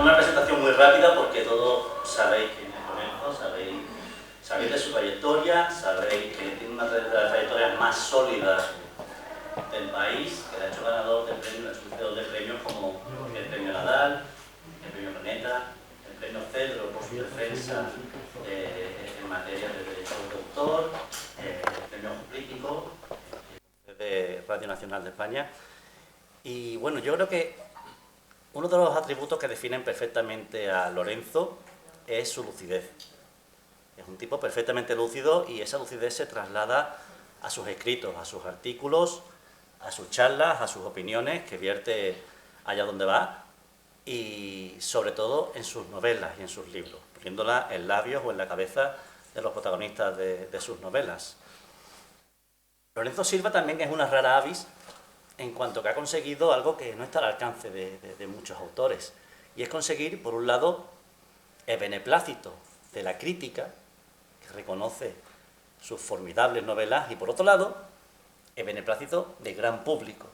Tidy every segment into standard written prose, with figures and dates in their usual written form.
una presentación muy rápida porque todos sabéis quién es Lorenzo, sabéis de su trayectoria, sabéis que tiene una de las trayectorias más sólidas del país, que le ha hecho ganador de premios como el premio Nadal, el premio Planeta, el premio Cedro por su defensa en materia de derechos de autor, el premio Crítico de Radio Nacional de España. Y bueno, yo creo que uno de los atributos que definen perfectamente a Lorenzo es su lucidez. Es un tipo perfectamente lúcido y esa lucidez se traslada a sus escritos, a sus artículos, a sus charlas, a sus opiniones que vierte allá donde va y sobre todo en sus novelas y en sus libros, poniéndolas en labios o en la cabeza de los protagonistas de sus novelas. Lorenzo Silva también es una rara avis en cuanto que ha conseguido algo que no está al alcance de muchos autores, y es conseguir, por un lado, el beneplácito de la crítica, que reconoce sus formidables novelas, y por otro lado, el beneplácito del gran público.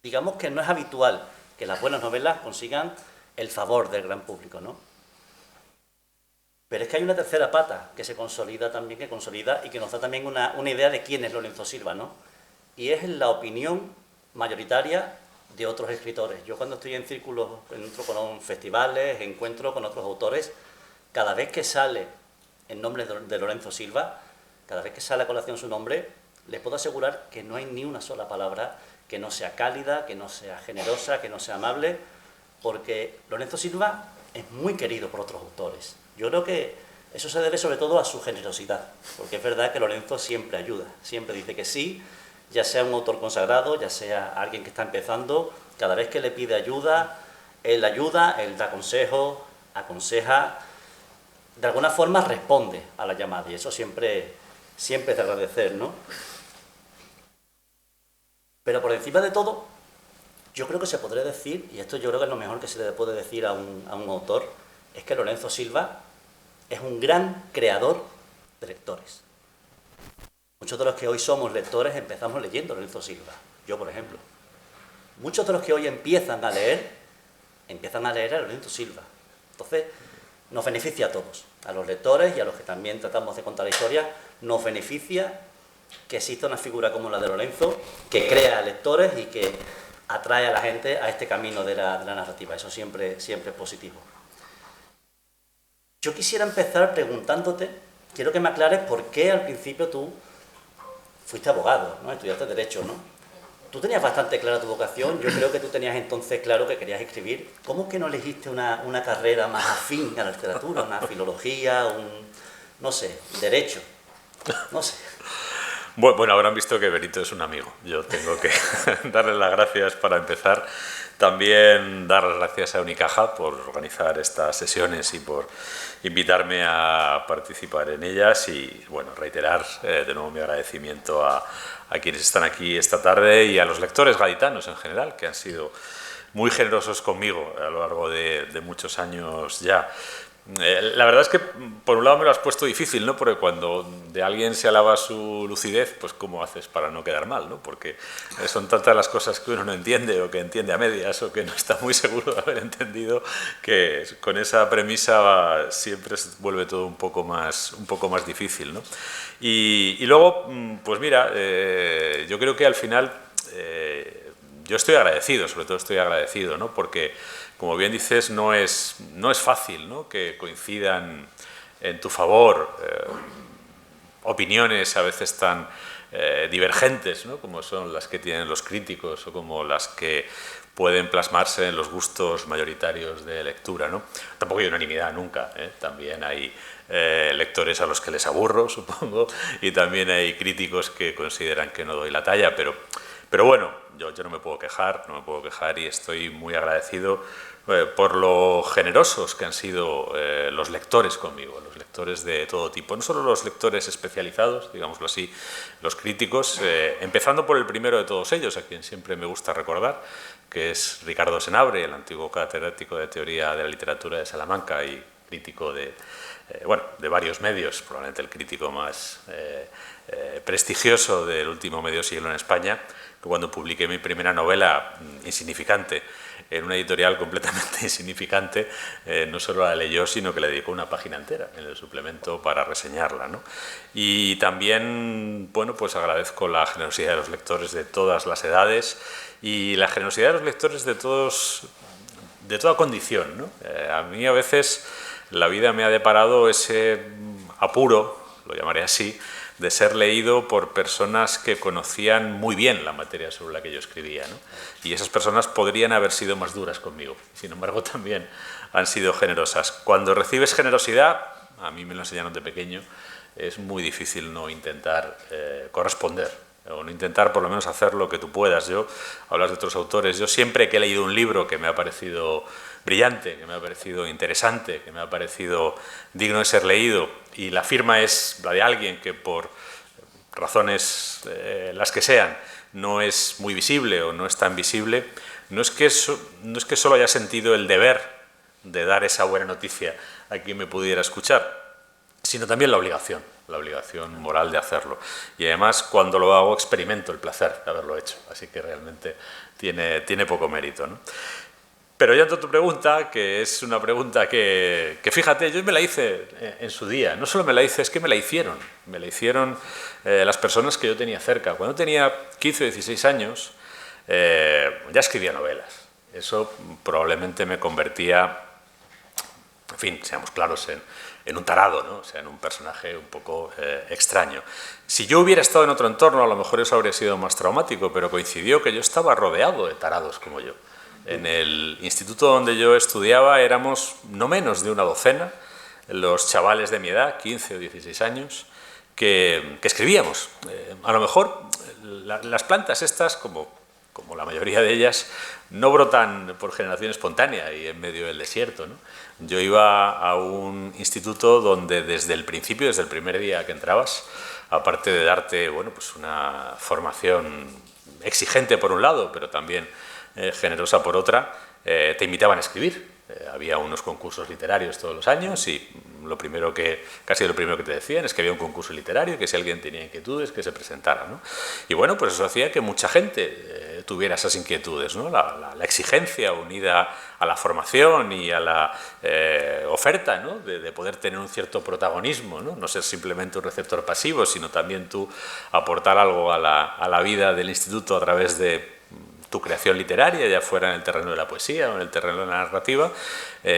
Digamos que no es habitual que las buenas novelas consigan el favor del gran público, ¿no? Pero es que hay una tercera pata que se consolida también, que consolida y que nos da también una idea de quién es Lorenzo Silva, ¿no? Y es la opinión mayoritaria de otros escritores. Yo cuando estoy en círculos, entro con festivales, encuentro con otros autores, cada vez que sale el nombre de Lorenzo Silva, cada vez que sale a colación su nombre, les puedo asegurar que no hay ni una sola palabra que no sea cálida, que no sea generosa, que no sea amable, porque Lorenzo Silva es muy querido por otros autores. Yo creo que eso se debe sobre todo a su generosidad, porque es verdad que Lorenzo siempre ayuda, siempre dice que sí, ya sea un autor consagrado, ya sea alguien que está empezando, cada vez que le pide ayuda, él da consejo, aconseja, de alguna forma responde a la llamada, y eso siempre es de agradecer, ¿no? Pero por encima de todo, yo creo que se podría decir, y esto yo creo que es lo mejor que se le puede decir a un autor, es que Lorenzo Silva es un gran creador de lectores. Muchos de los que hoy somos lectores empezamos leyendo Lorenzo Silva. Yo, por ejemplo. Muchos de los que hoy empiezan a leer a Lorenzo Silva. Entonces, nos beneficia a todos. A los lectores y a los que también tratamos de contar la historia, nos beneficia que exista una figura como la de Lorenzo, que crea lectores y que atrae a la gente a este camino de la narrativa. Eso siempre es positivo. Yo quisiera empezar preguntándote, quiero que me aclares por qué al principio tú fuiste abogado, ¿no? Estudiaste Derecho, ¿no? Tú tenías bastante clara tu vocación, yo creo que tú tenías entonces claro que querías escribir. ¿Cómo que no elegiste una carrera más afín a la literatura, una filología, no sé, Derecho? No sé. Bueno, habrán visto que Benito es un amigo. Yo tengo que darle las gracias para empezar. También dar las gracias a Unicaja por organizar estas sesiones y por invitarme a participar en ellas y, bueno, reiterar de nuevo mi agradecimiento a quienes están aquí esta tarde y a los lectores gaditanos en general, que han sido muy generosos conmigo a lo largo de muchos años ya. La verdad es que, por un lado, me lo has puesto difícil, ¿no? Porque cuando de alguien se alaba su lucidez, pues ¿cómo haces para no quedar mal, ¿no? Porque son tantas las cosas que uno no entiende o que entiende a medias o que no está muy seguro de haber entendido, que con esa premisa siempre se vuelve todo un poco más difícil, ¿no? Y luego, pues mira, yo creo que al final yo estoy agradecido, sobre todo estoy agradecido, ¿no? Porque, como bien dices, no es fácil, ¿no? Que coincidan en tu favor opiniones a veces tan divergentes, ¿no? Como son las que tienen los críticos o como las que pueden plasmarse en los gustos mayoritarios de lectura, ¿no? Tampoco hay unanimidad nunca, ¿eh? También hay lectores a los que les aburro, supongo, y también hay críticos que consideran que no doy la talla, pero bueno, yo no me puedo quejar y estoy muy agradecido por lo generosos que han sido los lectores conmigo, los lectores de todo tipo, no solo los lectores especializados, digámoslo así, los críticos, empezando por el primero de todos ellos, a quien siempre me gusta recordar, que es Ricardo Senabre, el antiguo catedrático de Teoría de la Literatura de Salamanca y crítico de varios medios, probablemente el crítico más prestigioso del último medio siglo en España, que cuando publiqué mi primera novela, Insignificante, en una editorial completamente insignificante, no solo la leyó, sino que le dedicó una página entera en el suplemento para reseñarla, ¿no? Y también, bueno, pues agradezco la generosidad de los lectores de todas las edades y la generosidad de los lectores de toda condición, ¿no? A mí a veces la vida me ha deparado ese apuro, lo llamaré así, de ser leído por personas que conocían muy bien la materia sobre la que yo escribía, ¿no? Y esas personas podrían haber sido más duras conmigo, sin embargo también han sido generosas. Cuando recibes generosidad, a mí me lo enseñaron de pequeño, es muy difícil no intentar corresponder, o no intentar por lo menos hacer lo que tú puedas. Yo, hablas de otros autores, yo siempre que he leído un libro que me ha parecido brillante, que me ha parecido interesante, que me ha parecido digno de ser leído, y la firma es la de alguien que por razones las que sean no es muy visible o no es tan visible, no es que solo haya sentido el deber de dar esa buena noticia a quien me pudiera escuchar, sino también la obligación moral de hacerlo. Y además, cuando lo hago, experimento el placer de haberlo hecho, así que realmente tiene poco mérito, ¿no? Pero ya a tu pregunta, que es una pregunta que fíjate, yo me la hice en su día. No solo me la hice, es que me la hicieron. Me la hicieron las personas que yo tenía cerca. Cuando tenía 15 o 16 años, ya escribía novelas. Eso probablemente me convertía, en fin, seamos claros, en un tarado, ¿no? O sea, en un personaje un poco extraño. Si yo hubiera estado en otro entorno, a lo mejor eso habría sido más traumático, pero coincidió que yo estaba rodeado de tarados como yo. En el instituto donde yo estudiaba éramos no menos de una docena, los chavales de mi edad, 15 o 16 años, que escribíamos. A lo mejor las plantas estas, como la mayoría de ellas, no brotan por generación espontánea y en medio del desierto, ¿no? Yo iba a un instituto donde desde el principio, desde el primer día que entrabas, aparte de darte, bueno, pues una formación exigente por un lado, pero también generosa por otra, te invitaban a escribir. Había unos concursos literarios todos los años y casi lo primero que te decían es que había un concurso literario y que si alguien tenía inquietudes que se presentara, ¿no? Y bueno, pues eso hacía que mucha gente tuviera esas inquietudes, ¿no? La exigencia unida a la formación y a la oferta, ¿no? de poder tener un cierto protagonismo, ¿no? No ser simplemente un receptor pasivo, sino también tú aportar algo a la vida del instituto a través de tu creación literaria, ya fuera en el terreno de la poesía o en el terreno de la narrativa,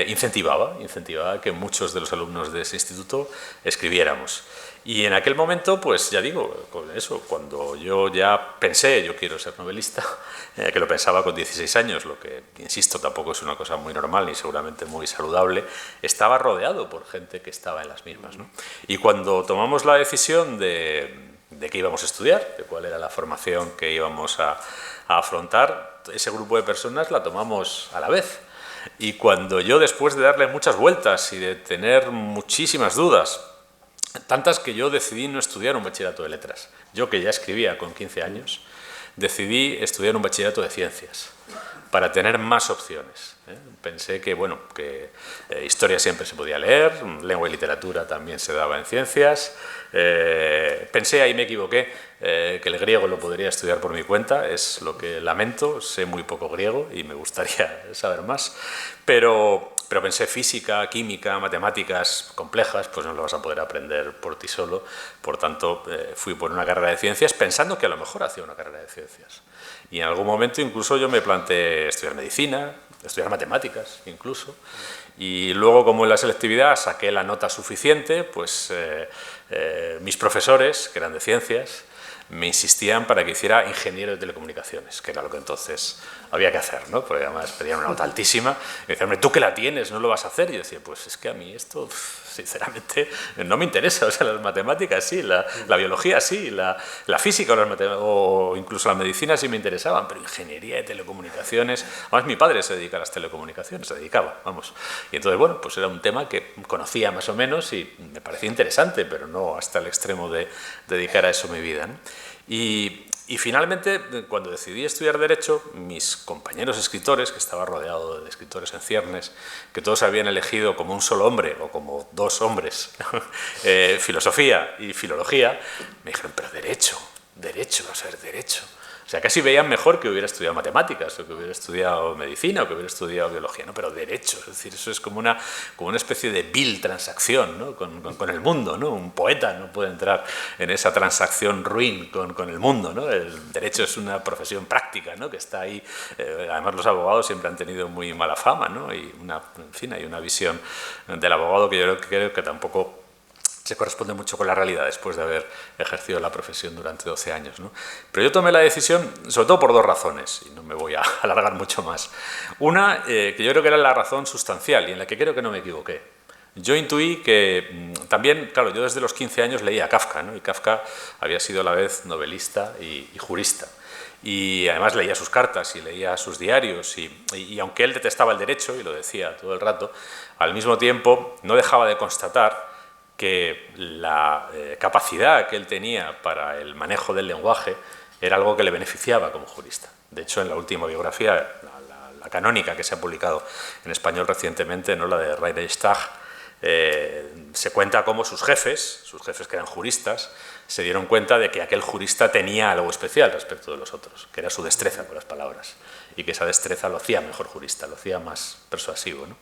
incentivaba que muchos de los alumnos de ese instituto escribiéramos. Y en aquel momento, pues ya digo, con eso, cuando yo ya pensé, yo quiero ser novelista, que lo pensaba con 16 años, lo que, insisto, tampoco es una cosa muy normal ni seguramente muy saludable, estaba rodeado por gente que estaba en las mismas, ¿no? Y cuando tomamos la decisión de qué íbamos a estudiar, de cuál era la formación que íbamos a afrontar, ese grupo de personas la tomamos a la vez. Y cuando yo, después de darle muchas vueltas y de tener muchísimas dudas, tantas que yo decidí no estudiar un bachillerato de letras, yo que ya escribía con 15 años, decidí estudiar un bachillerato de ciencias para tener más opciones. Pensé que, bueno, historia siempre se podía leer, lengua y literatura también se daba en ciencias. Pensé, ahí me equivoqué, que el griego lo podría estudiar por mi cuenta, es lo que lamento, sé muy poco griego y me gustaría saber más, pero pensé física, química, matemáticas complejas, pues no lo vas a poder aprender por ti solo, por tanto fui por una carrera de ciencias pensando que a lo mejor hacía una carrera de ciencias. Y en algún momento incluso yo me planteé estudiar medicina, estudiar matemáticas incluso, y luego, como en la selectividad saqué la nota suficiente, pues mis profesores, que eran de ciencias, me insistían para que hiciera ingeniero de telecomunicaciones, que era lo que entonces había que hacer, ¿no? Porque además pedían una nota altísima, y me decían, hombre, tú que la tienes, ¿no lo vas a hacer? Y yo decía, pues es que a mí esto, sinceramente, no me interesa, o sea, las matemáticas sí, la biología sí, la física o incluso la medicina sí me interesaban, pero ingeniería de telecomunicaciones, además mi padre se dedica a las telecomunicaciones, se dedicaba, vamos, y entonces, bueno, pues era un tema que conocía más o menos y me parecía interesante, pero no hasta el extremo de dedicar a eso mi vida, ¿no? Y finalmente, cuando decidí estudiar Derecho, mis compañeros escritores, que estaba rodeado de escritores en ciernes, que todos habían elegido como un solo hombre o como dos hombres, filosofía y filología, me dijeron, pero Derecho, vas a ver Derecho. O sea, casi veían mejor que hubiera estudiado matemáticas, o que hubiera estudiado medicina, o que hubiera estudiado biología, ¿no? Pero derecho, es decir, eso es como una especie de vil transacción, ¿no? con el mundo, ¿no? Un poeta no puede entrar en esa transacción ruin con el mundo, ¿no? El derecho es una profesión práctica, ¿no? Que está ahí. Además, los abogados siempre han tenido muy mala fama, ¿no? Y en fin, hay una visión del abogado que yo creo que tampoco se corresponde mucho con la realidad después de haber ejercido la profesión durante 12 años, ¿no? Pero yo tomé la decisión, sobre todo por dos razones, y no me voy a alargar mucho más. Una, que yo creo que era la razón sustancial y en la que creo que no me equivoqué. Yo intuí que también, claro, yo desde los 15 años leía a Kafka, ¿no? Y Kafka había sido a la vez novelista y jurista. Y además leía sus cartas y leía sus diarios y aunque él detestaba el derecho, y lo decía todo el rato, al mismo tiempo no dejaba de constatar que la capacidad que él tenía para el manejo del lenguaje era algo que le beneficiaba como jurista. De hecho, en la última biografía, la canónica que se ha publicado en español recientemente, ¿no? La de Reichstag, se cuenta cómo sus jefes que eran juristas, se dieron cuenta de que aquel jurista tenía algo especial respecto de los otros, que era su destreza con las palabras, y que esa destreza lo hacía mejor jurista, lo hacía más persuasivo, ¿no?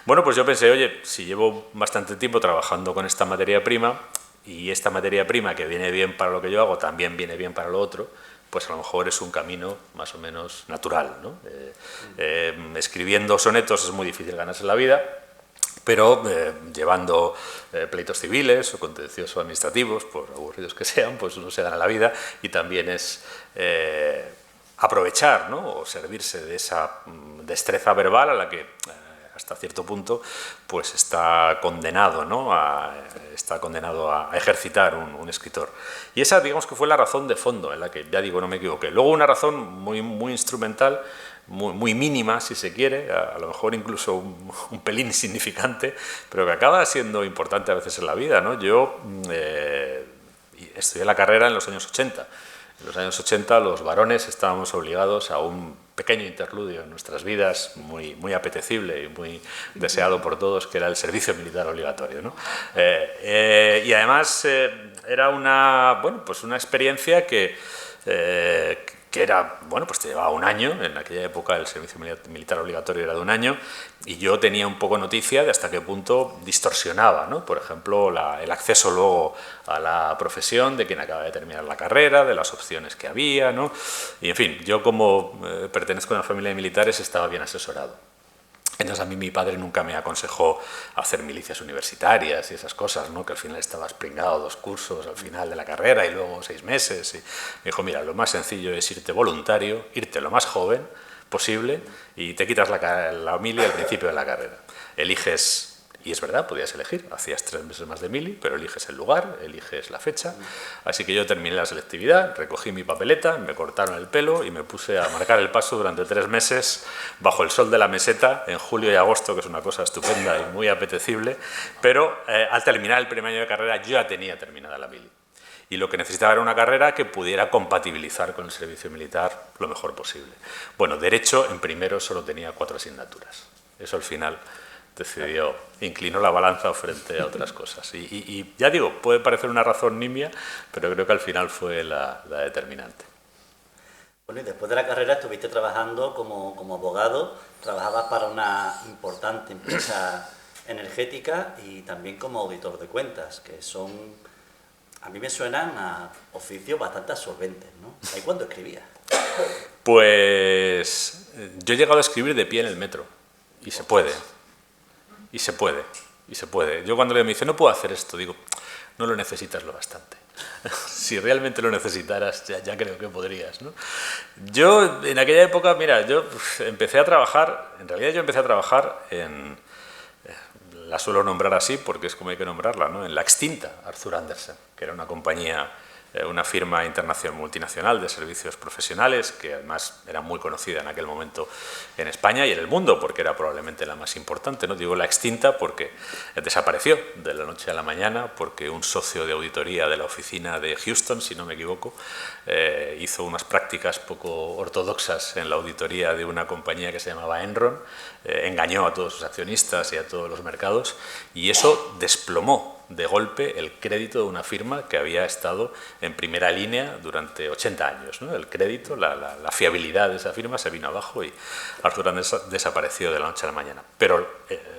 Bueno, pues yo pensé, oye, si llevo bastante tiempo trabajando con esta materia prima, y esta materia prima que viene bien para lo que yo hago también viene bien para lo otro, pues a lo mejor es un camino más o menos natural, ¿no? Escribiendo sonetos es muy difícil ganarse la vida, pero llevando pleitos civiles o contenciosos administrativos, por aburridos que sean, pues uno se gana la vida y también es aprovechar, ¿no? O servirse de esa destreza verbal a la que hasta cierto punto pues está condenado, ¿no? Está condenado a ejercitar un escritor. Y esa, digamos, que fue la razón de fondo en la que, ya digo, no me equivoqué. Luego una razón muy instrumental, muy mínima, si se quiere, a lo mejor incluso un pelín insignificante, pero que acaba siendo importante a veces en la vida, ¿no? Yo estudié la carrera en los años 80. En los años 80 los varones estábamos obligados a un pequeño interludio en nuestras vidas muy apetecible y muy deseado por todos, que era el servicio militar obligatorio, ¿no? Y además era una experiencia que era, bueno, pues te llevaba un año. En aquella época el servicio militar obligatorio era de un año, y yo tenía un poco noticia de hasta qué punto distorsionaba, ¿no? Por ejemplo, el acceso luego a la profesión de quien acaba de terminar la carrera, de las opciones que había, ¿no? Y en fin, yo como pertenezco a una familia de militares estaba bien asesorado. Entonces a mí mi padre nunca me aconsejó hacer milicias universitarias y esas cosas, ¿no? Que al final estabas pringado 2 cursos al final de la carrera y luego 6 meses. Y me dijo, mira, lo más sencillo es irte voluntario, irte lo más joven posible y te quitas la mili al principio de la carrera. Eliges, y es verdad, podías elegir, hacías 3 meses más de mili, pero eliges el lugar, eliges la fecha. Así que yo terminé la selectividad, recogí mi papeleta, me cortaron el pelo y me puse a marcar el paso durante 3 meses bajo el sol de la meseta en julio y agosto, que es una cosa estupenda y muy apetecible, pero al terminar el primer año de carrera yo ya tenía terminada la mili. Y lo que necesitaba era una carrera que pudiera compatibilizar con el servicio militar lo mejor posible. Bueno, derecho en primero solo tenía 4 asignaturas. Eso al final inclinó la balanza frente a otras cosas. Y ya digo, puede parecer una razón nimia, pero creo que al final fue la determinante. Bueno, y después de la carrera estuviste trabajando como abogado, trabajabas para una importante empresa energética y también como auditor de cuentas, que son, a mí me suenan a oficios bastante absorbentes, ¿no? ¿Ahí cuándo escribías? Pues yo he llegado a escribir de pie en el metro, y se puede. Y se puede. Yo cuando me dice, no puedo hacer esto, digo, no lo necesitas lo bastante. Si realmente lo necesitaras, ya creo que podrías, ¿no? Yo, en aquella época, mira, yo empecé a trabajar en, la suelo nombrar así porque es como hay que nombrarla, ¿no? En la extinta Arthur Andersen, que era una compañía, una firma internacional multinacional de servicios profesionales que además era muy conocida en aquel momento en España y en el mundo porque era probablemente la más importante, ¿no? Digo la extinta porque desapareció de la noche a la mañana porque un socio de auditoría de la oficina de Houston, si no me equivoco, hizo unas prácticas poco ortodoxas en la auditoría de una compañía que se llamaba Enron, engañó a todos sus accionistas y a todos los mercados y eso desplomó de golpe el crédito de una firma que había estado en primera línea durante 80 años, ¿no? El crédito, la fiabilidad de esa firma se vino abajo y Arthur Andersen desapareció de la noche a la mañana. Pero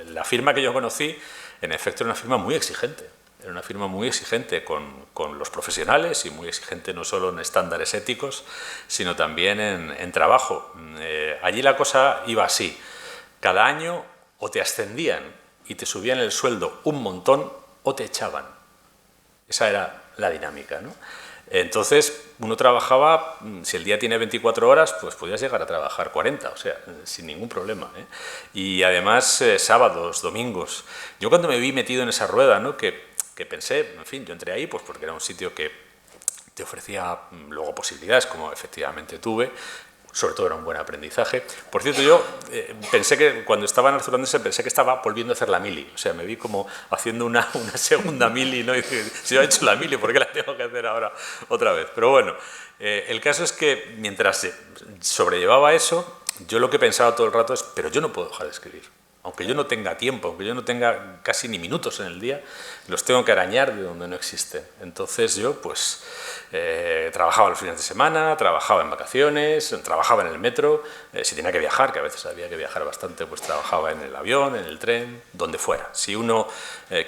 la firma que yo conocí, en efecto, era una firma muy exigente. Era una firma muy exigente con los profesionales y muy exigente no solo en estándares éticos, sino también en trabajo. Allí la cosa iba así. Cada año o te ascendían y te subían el sueldo un montón o te echaban. Esa era la dinámica, ¿no? Entonces, uno trabajaba, si el día tiene 24 horas, pues podías llegar a trabajar 40, o sea, sin ningún problema, ¿eh? Y además, sábados, domingos. Yo cuando me vi metido en esa rueda, ¿no? que pensé, en fin, yo entré ahí pues porque era un sitio que te ofrecía luego posibilidades, como efectivamente tuve, sobre todo era un buen aprendizaje. Por cierto, yo pensé que cuando estaba en Arthur Andersen pensé que estaba volviendo a hacer la mili, o sea, me vi como haciendo una segunda mili, ¿no? Y dije, si yo he hecho la mili, ¿por qué la tengo que hacer ahora otra vez? Pero bueno, el caso es que mientras sobrellevaba eso, yo lo que pensaba todo el rato es, pero yo no puedo dejar de escribir. Aunque yo no tenga tiempo, aunque yo no tenga casi ni minutos en el día, los tengo que arañar de donde no existen. Entonces yo pues trabajaba los fines de semana, trabajaba en vacaciones, trabajaba en el metro, si tenía que viajar, que a veces había que viajar bastante, pues trabajaba en el avión, en el tren, donde fuera. Si uno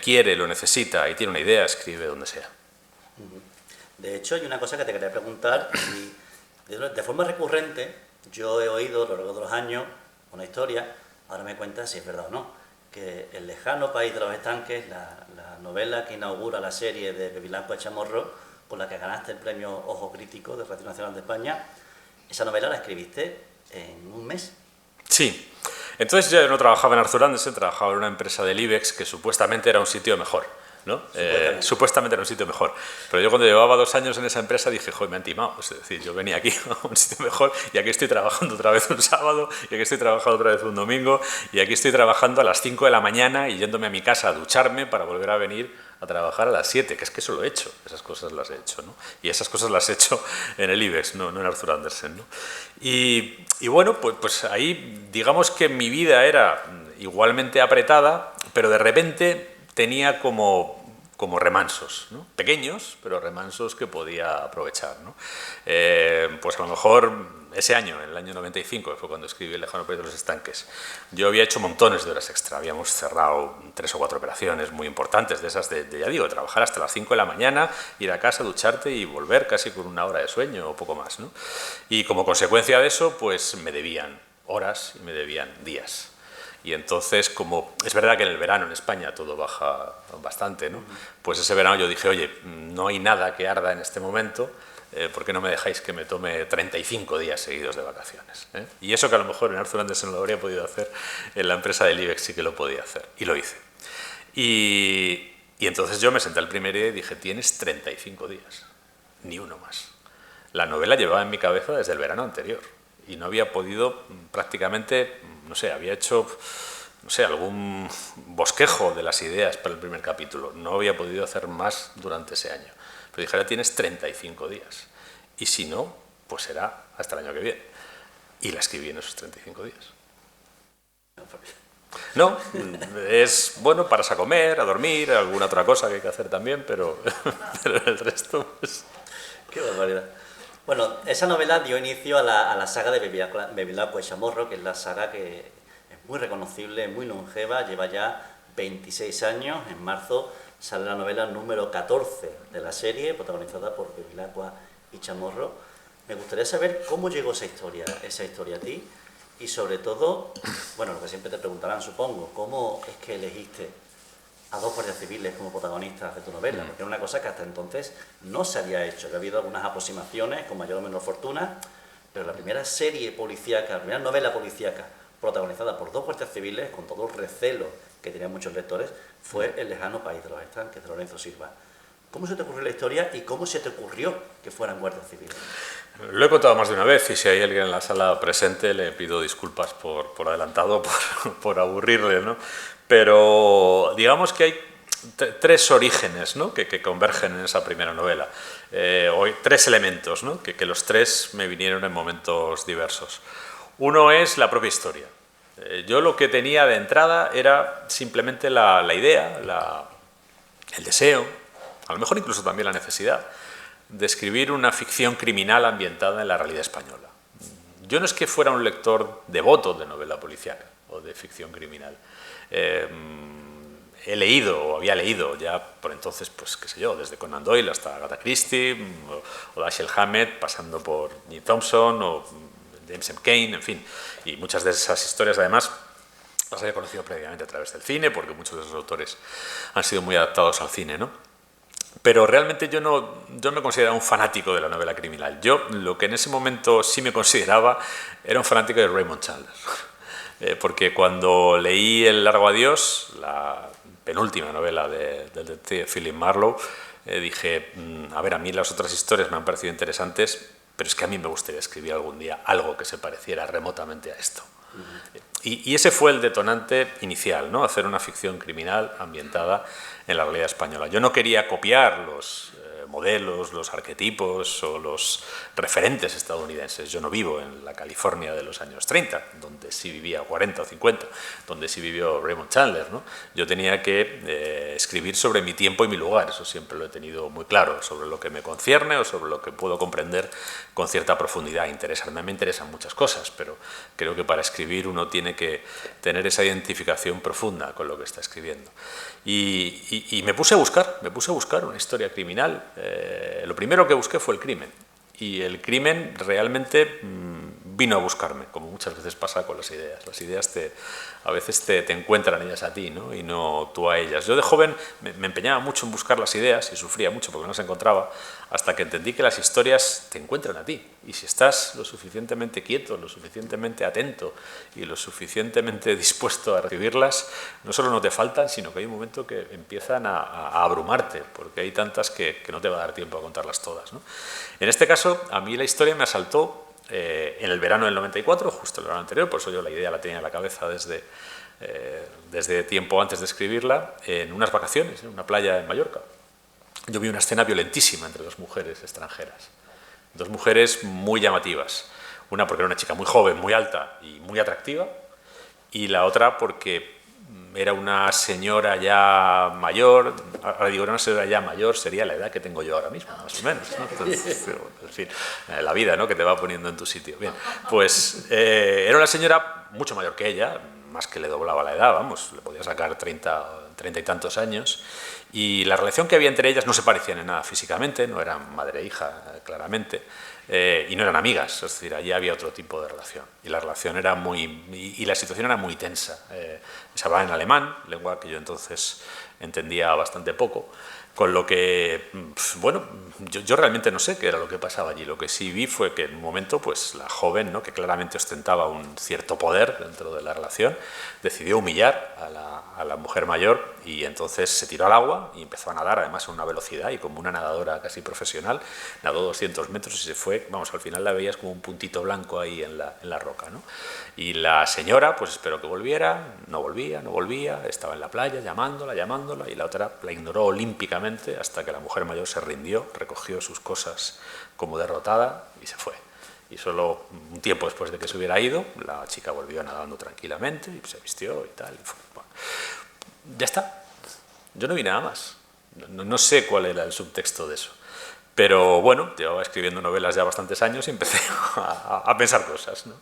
quiere, lo necesita y tiene una idea, escribe donde sea. De hecho, hay una cosa que te quería preguntar, y de forma recurrente yo he oído a lo largo de los años una historia. Ahora me cuentas si es verdad o no, que El lejano país de los estanques, la novela que inaugura la serie de Bevilacqua y Chamorro, con la que ganaste el premio Ojo Crítico de Radio Nacional de España, esa novela la escribiste en un mes. Sí. Entonces yo no trabajaba en Arthur Andersen, trabajaba en una empresa del IBEX que supuestamente era un sitio mejor, ¿no? Supuestamente era un sitio mejor. Pero yo cuando llevaba 2 años en esa empresa dije, joder, me han timado. Es decir, yo venía aquí a un sitio mejor y aquí estoy trabajando otra vez un sábado, y aquí estoy trabajando otra vez un domingo, y aquí estoy trabajando a las 5 de la mañana y yéndome a mi casa a ducharme para volver a venir a trabajar a las 7, que es que eso lo he hecho, esas cosas las he hecho, ¿no? Y esas cosas las he hecho en el IBEX, no en Arthur Andersen, ¿no? Y bueno, pues ahí digamos que mi vida era igualmente apretada, pero de repente tenía como remansos, ¿no? Pequeños, pero remansos que podía aprovechar, ¿no? Pues a lo mejor ese año, en el año 95, que fue cuando escribí El lejano país de los estanques, yo había hecho montones de horas extra, habíamos cerrado 3 o 4 operaciones muy importantes, de esas ya digo, trabajar hasta las 5 de la mañana, ir a casa, ducharte y volver casi con 1 hora de sueño o poco más, ¿no? Y como consecuencia de eso, pues me debían horas y me debían días. Y entonces, como es verdad que en el verano en España todo baja bastante, ¿no? Pues ese verano yo dije, oye, no hay nada que arda en este momento, ¿por qué no me dejáis que me tome 35 días seguidos de vacaciones? Y eso que a lo mejor en Arthur Andersen no lo habría podido hacer, en la empresa del IBEX sí que lo podía hacer, y lo hice. Y entonces yo me senté el primer día y dije, tienes 35 días, ni uno más. La novela llevaba en mi cabeza desde el verano anterior, y no había podido prácticamente, no sé, había hecho, no sé, algún bosquejo de las ideas para el primer capítulo. No había podido hacer más durante ese año. Pero dije, ahora tienes 35 días. Y si no, pues será hasta el año que viene. Y la escribí en esos 35 días. No, es bueno para a comer, a dormir, alguna otra cosa que hay que hacer también, pero el resto, pues... Qué barbaridad. Bueno, esa novela dio inicio a la saga de Bevilacqua y Chamorro, que es la saga que es muy reconocible, muy longeva, lleva ya 26 años. En marzo sale la novela número 14 de la serie, protagonizada por Bevilacqua y Chamorro. Me gustaría saber cómo llegó esa historia a ti y sobre todo, bueno, lo que siempre te preguntarán, supongo, ¿cómo es que elegiste a 2 guardias civiles como protagonistas de tu novela? Porque era una cosa que hasta entonces no se había hecho, que ha habido algunas aproximaciones con mayor o menor fortuna, pero la primera serie policíaca, la primera novela policíaca protagonizada por 2 guardias civiles, con todo el recelo que tenían muchos lectores, fue El lejano país de los estanques, de Lorenzo Silva. ¿Cómo se te ocurrió la historia y cómo se te ocurrió que fueran guardias civiles? Lo he contado más de una vez y si hay alguien en la sala presente le pido disculpas por adelantado, por aburrirle, ¿no? Pero digamos que hay 3 orígenes, ¿no? que convergen en esa primera novela. 3 elementos, ¿no? que los 3 me vinieron en momentos diversos. Uno es la propia historia. Yo lo que tenía de entrada era simplemente la idea, el deseo, a lo mejor incluso también la necesidad, de escribir una ficción criminal ambientada en la realidad española. Yo no es que fuera un lector devoto de novela policial o de ficción criminal. He leído, o había leído ya por entonces, pues qué sé yo, desde Conan Doyle hasta Agatha Christie, o Dashiell Hammett, pasando por Jim Thompson, o James M. Cain, en fin. Y muchas de esas historias, además, las había conocido previamente a través del cine, porque muchos de esos autores han sido muy adaptados al cine, ¿no? Pero realmente yo me consideraba un fanático de la novela criminal. Yo lo que en ese momento sí me consideraba era un fanático de Raymond Chandler. Porque cuando leí El largo adiós, la penúltima novela del detective Philip Marlowe, dije, a ver, a mí las otras historias me han parecido interesantes, pero es que a mí me gustaría escribir algún día algo que se pareciera remotamente a esto. Y ese fue el detonante inicial, ¿no? Hacer una ficción criminal ambientada en la realidad española. Yo no quería copiar los modelos, los arquetipos o los referentes estadounidenses. Yo no vivo en la California de los años 30, donde sí vivía, 40 o 50, donde sí vivió Raymond Chandler, ¿no? Yo tenía que escribir sobre mi tiempo y mi lugar, eso siempre lo he tenido muy claro, sobre lo que me concierne o sobre lo que puedo comprender con cierta profundidad. Interesarme, me interesan muchas cosas, pero creo que para escribir uno tiene que tener esa identificación profunda con lo que está escribiendo. Y me puse a buscar una historia criminal. Lo primero que busqué fue el crimen, y el crimen realmente vino a buscarme, como muchas veces pasa con las ideas. Las ideas a veces te encuentran ellas a ti, ¿no? Y no tú a ellas. Yo de joven me empeñaba mucho en buscar las ideas y sufría mucho porque no las encontraba, hasta que entendí que las historias te encuentran a ti. Y si estás lo suficientemente quieto, lo suficientemente atento y lo suficientemente dispuesto a recibirlas, no solo no te faltan, sino que hay un momento que empiezan a abrumarte, porque hay tantas que no te va a dar tiempo a contarlas todas, ¿no? En este caso, a mí la historia me asaltó en el verano del 94, justo el verano anterior, por eso yo la idea la tenía en la cabeza desde tiempo antes de escribirla, en unas vacaciones, en una playa en Mallorca. Yo vi una escena violentísima entre dos mujeres extranjeras, dos mujeres muy llamativas. Una porque era una chica muy joven, muy alta y muy atractiva, y la otra porque era una señora ya mayor. Ahora digo, una señora ya mayor sería la edad que tengo yo ahora mismo, más o menos, ¿no? Entonces, en fin, la vida, ¿no?, que te va poniendo en tu sitio. Bien, pues era una señora mucho mayor que ella, más que le doblaba la edad, vamos, le podía sacar 30 y tantos años, y la relación que había entre ellas no se parecían en nada físicamente, no eran madre e hija, claramente, y no eran amigas, es decir, allí había otro tipo de relación, y la relación era y la situación era muy tensa. Se hablaba en alemán, lengua que yo entonces entendía bastante poco, con lo que, bueno, yo realmente no sé qué era lo que pasaba allí. Lo que sí vi fue que en un momento, pues la joven, ¿no?, que claramente ostentaba un cierto poder dentro de la relación, decidió humillar a la mujer mayor, y entonces se tiró al agua y empezó a nadar, además a una velocidad y como una nadadora casi profesional, nadó 200 metros y se fue, vamos, al final la veías como un puntito blanco ahí en la roca, ¿no? Y la señora, pues esperó que volviera, no volvía, estaba en la playa llamándola, y la otra la ignoró olímpicamente hasta que la mujer mayor se rindió, recogió sus cosas como derrotada y se fue. Y solo un tiempo después de que se hubiera ido, la chica volvió nadando tranquilamente y se vistió y tal. Y fue, bueno, ya está. Yo no vi nada más. No sé cuál era el subtexto de eso. Pero bueno, llevaba escribiendo novelas ya bastantes años y empecé a pensar cosas, ¿no?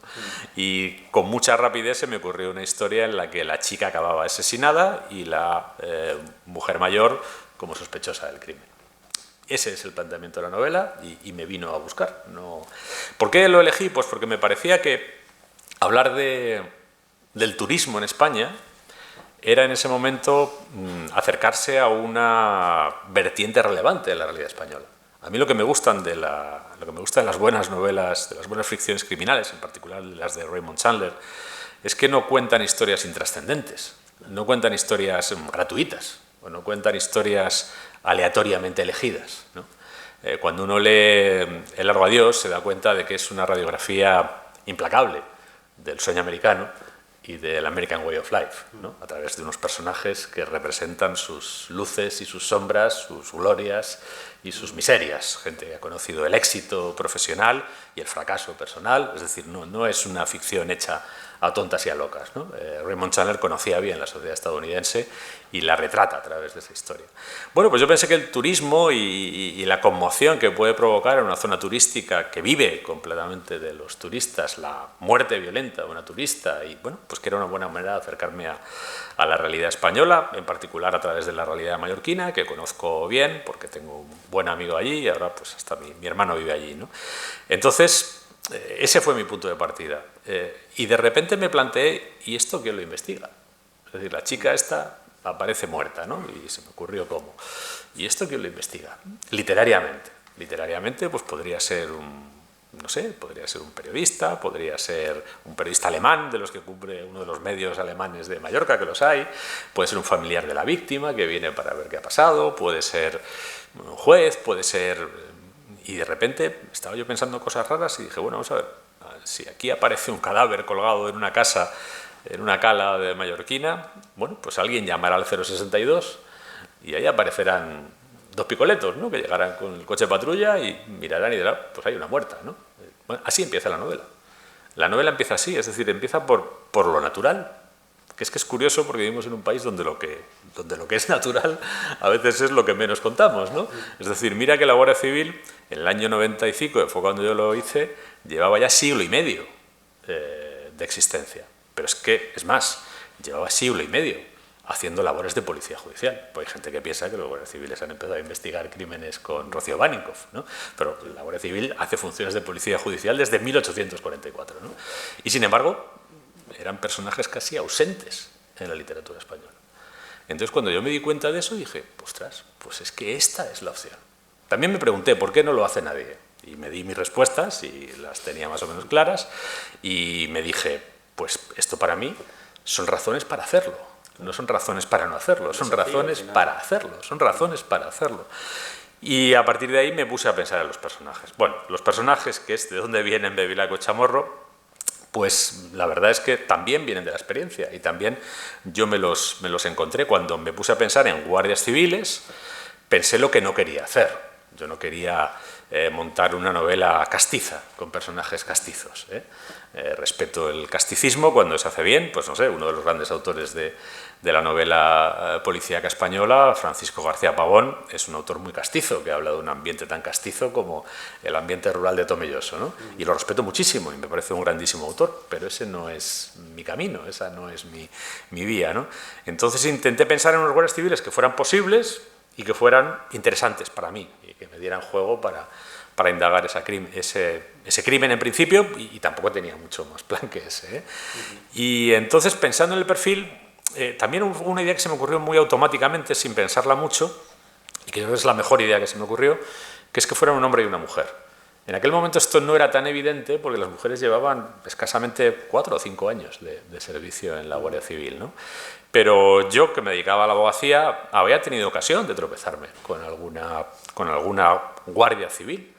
Y con mucha rapidez se me ocurrió una historia en la que la chica acababa asesinada y la mujer mayor como sospechosa del crimen. Ese es el planteamiento de la novela y me vino a buscar. No. ¿Por qué lo elegí? Pues porque me parecía que hablar del turismo en España era en ese momento acercarse a una vertiente relevante de la realidad española. A mí lo que me gustan de las buenas novelas, de las buenas ficciones criminales, en particular las de Raymond Chandler, es que no cuentan historias intrascendentes, no cuentan historias gratuitas, o no cuentan historias aleatoriamente elegidas, ¿no? Cuando uno lee El largo adiós se da cuenta de que es una radiografía implacable del sueño americano y del American Way of Life, ¿no?, a través de unos personajes que representan sus luces y sus sombras, sus glorias y sus miserias. Gente que ha conocido el éxito profesional y el fracaso personal, es decir, no es una ficción hecha a tontas y a locas, ¿no? Raymond Chandler conocía bien la sociedad estadounidense y la retrata a través de esa historia. Bueno, pues yo pensé que el turismo y la conmoción que puede provocar en una zona turística que vive completamente de los turistas, la muerte violenta de una turista, y bueno, pues que era una buena manera de acercarme a la realidad española, en particular a través de la realidad mallorquina, que conozco bien porque tengo un buen amigo allí y ahora pues hasta mi hermano vive allí, ¿no? Entonces, ese fue mi punto de partida. Y de repente me planteé, ¿y esto quién lo investiga? Es decir, la chica esta aparece muerta, ¿no? Y se me ocurrió cómo. ¿Y esto quién lo investiga? Literariamente. Literariamente, pues podría ser no sé, podría ser un periodista, podría ser un periodista alemán, de los que cubre uno de los medios alemanes de Mallorca, que los hay, puede ser un familiar de la víctima que viene para ver qué ha pasado, puede ser un juez, puede ser... Y de repente estaba yo pensando cosas raras y dije, bueno, vamos a ver, si aquí aparece un cadáver colgado en una casa, en una cala de mallorquina, bueno, pues alguien llamará al 062 y ahí aparecerán dos picoletos, ¿no?, que llegarán con el coche de patrulla y mirarán y dirán, pues hay una muerta, ¿no? Bueno, así empieza la novela. La novela empieza así, es decir, empieza por lo natural, que es curioso porque vivimos en un país donde lo que es natural a veces es lo que menos contamos, ¿no? Es decir, mira que la Guardia Civil en el año 95, que fue cuando yo lo hice, llevaba ya siglo y medio de existencia. Pero es que, es más, llevaba siglo y medio haciendo labores de policía judicial. Pues hay gente que piensa que los guardias civiles han empezado a investigar crímenes con Rocío Baninkoff, ¿no? Pero la Guardia Civil hace funciones de policía judicial desde 1844, ¿no? Y sin embargo, eran personajes casi ausentes en la literatura española. Entonces, cuando yo me di cuenta de eso, dije, ostras, pues es que esta es la opción. También me pregunté, ¿por qué no lo hace nadie? Y me di mis respuestas y las tenía más o menos claras y me dije, pues esto para mí son razones para hacerlo. No son razones para no hacerlo, son razones para hacerlo, son razones para hacerlo. Y a partir de ahí me puse a pensar en los personajes. Bueno, los personajes, que es de dónde vienen Bevilacqua y Chamorro, pues la verdad es que también vienen de la experiencia y también yo me los encontré cuando me puse a pensar en guardias civiles, pensé lo que no quería hacer. Yo no quería montar una novela castiza, con personajes castizos. Respeto el casticismo cuando se hace bien, pues no sé, uno de los grandes autores de la novela policíaca española, Francisco García Pavón, es un autor muy castizo, que habla de un ambiente tan castizo como el ambiente rural de Tomelloso, ¿no? Y lo respeto muchísimo y me parece un grandísimo autor, pero ese no es mi camino, esa no es mi vía, ¿no? Entonces intenté pensar en unos guardias civiles que fueran posibles y que fueran interesantes para mí y que me dieran juego para indagar ese crimen en principio, y tampoco tenía mucho más plan que ese. Y entonces, pensando en el perfil, también hubo una idea que se me ocurrió muy automáticamente, sin pensarla mucho, y que creo que es la mejor idea que se me ocurrió, que es que fueran un hombre y una mujer. En aquel momento esto no era tan evidente porque las mujeres llevaban escasamente 4 o 5 años de servicio en la Guardia Civil, ¿no? Pero yo, que me dedicaba a la abogacía, había tenido ocasión de tropezarme con alguna guardia civil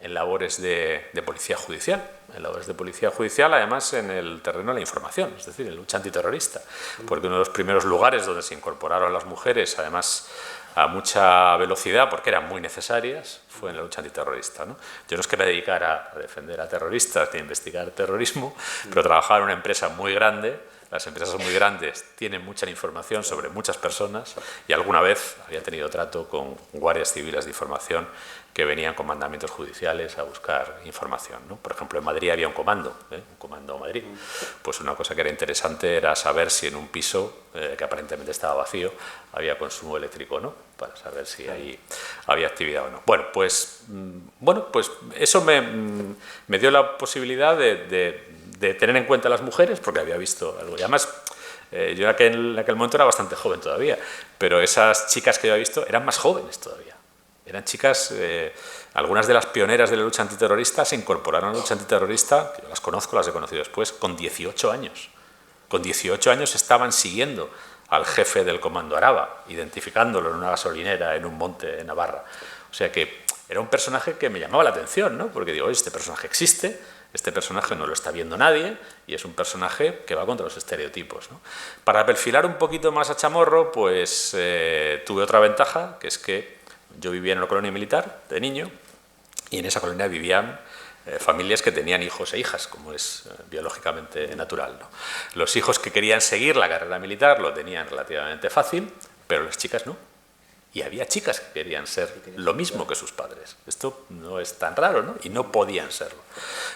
en labores de policía judicial. En labores de policía judicial, además, en el terreno de la información, es decir, en lucha antiterrorista. Porque uno de los primeros lugares donde se incorporaron las mujeres, además a mucha velocidad, porque eran muy necesarias, fue en la lucha antiterrorista, ¿no? Yo no es que me dedicara a defender a terroristas ni a investigar terrorismo, pero trabajaba en una empresa muy grande. Las empresas son muy grandes, tienen mucha información sobre muchas personas y alguna vez había tenido trato con guardias civiles de información que venían con mandamientos judiciales a buscar información, ¿no? Por ejemplo, en Madrid había un comando Madrid. Pues una cosa que era interesante era saber si en un piso, que aparentemente estaba vacío, había consumo eléctrico o no, para saber si ahí había actividad o no. Bueno, pues eso me dio la posibilidad de tener en cuenta a las mujeres, porque había visto algo. Y además, yo en aquel momento era bastante joven todavía, pero esas chicas que yo había visto eran más jóvenes todavía. Eran chicas, algunas de las pioneras de la lucha antiterrorista se incorporaron a la lucha antiterrorista, que yo las conozco, las he conocido después, con 18 años. Con 18 años estaban siguiendo al jefe del Comando Araba, identificándolo en una gasolinera en un monte de Navarra. O sea que era un personaje que me llamaba la atención, ¿no? Porque digo, este personaje existe, este personaje no lo está viendo nadie y es un personaje que va contra los estereotipos, ¿no? Para perfilar un poquito más a Chamorro, pues tuve otra ventaja, que es que yo vivía en una colonia militar de niño y en esa colonia vivían familias que tenían hijos e hijas, como es biológicamente natural, ¿no? Los hijos que querían seguir la carrera militar lo tenían relativamente fácil, pero las chicas no. Y había chicas que querían ser lo mismo que sus padres. Esto no es tan raro, ¿no? Y no podían serlo.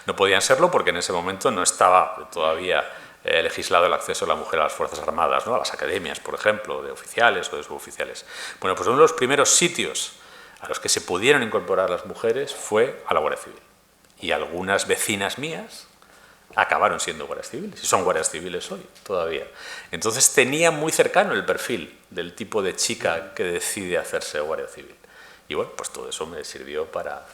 No podían serlo porque en ese momento no estaba todavía legislado el acceso de la mujer a las Fuerzas Armadas, ¿no? A las academias, por ejemplo, de oficiales o de suboficiales. Bueno, pues uno de los primeros sitios a los que se pudieron incorporar las mujeres fue a la Guardia Civil. Y algunas vecinas mías acabaron siendo guardias civiles, y son guardias civiles hoy todavía. Entonces tenía muy cercano el perfil del tipo de chica que decide hacerse guardia civil. Y bueno, pues todo eso me sirvió para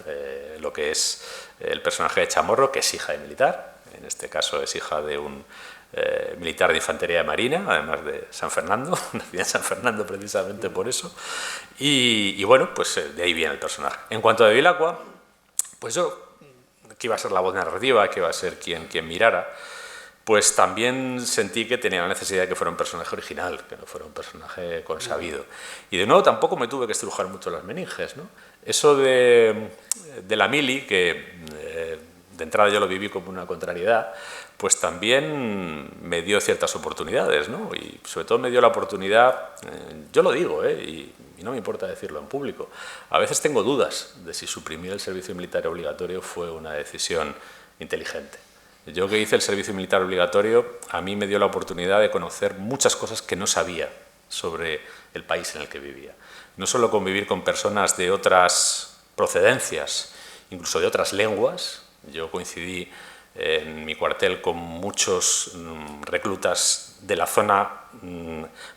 lo que es el personaje de Chamorro, que es hija de militar, en este caso es hija de un militar de infantería de marina, además de San Fernando, nacida en San Fernando precisamente por eso, y bueno, pues de ahí viene el personaje. En cuanto a Bevilacqua, pues yo, que iba a ser la voz narrativa, que iba a ser quien mirara, pues también sentí que tenía la necesidad de que fuera un personaje original, que no fuera un personaje consabido. Y de nuevo tampoco me tuve que estrujar mucho las meninges, ¿no? Eso de la mili, que de entrada yo lo viví como una contrariedad, pues también me dio ciertas oportunidades, ¿no? Y sobre todo me dio la oportunidad, yo lo digo, y no me importa decirlo en público, a veces tengo dudas de si suprimir el servicio militar obligatorio fue una decisión inteligente. Yo que hice el servicio militar obligatorio, a mí me dio la oportunidad de conocer muchas cosas que no sabía sobre el país en el que vivía. No solo convivir con personas de otras procedencias, incluso de otras lenguas. Yo coincidí en mi cuartel con muchos reclutas de la zona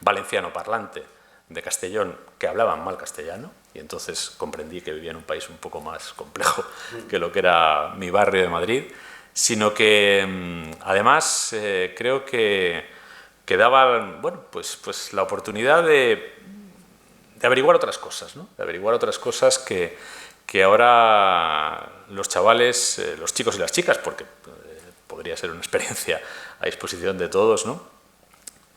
valenciano parlante de Castellón que hablaban mal castellano, y entonces comprendí que vivía en un país un poco más complejo que lo que era mi barrio de Madrid, sino que además creo que daba, bueno, pues la oportunidad de averiguar otras cosas, ¿no? De averiguar otras cosas que ahora los chavales, los chicos y las chicas, porque podría ser una experiencia a disposición de todos, ¿no?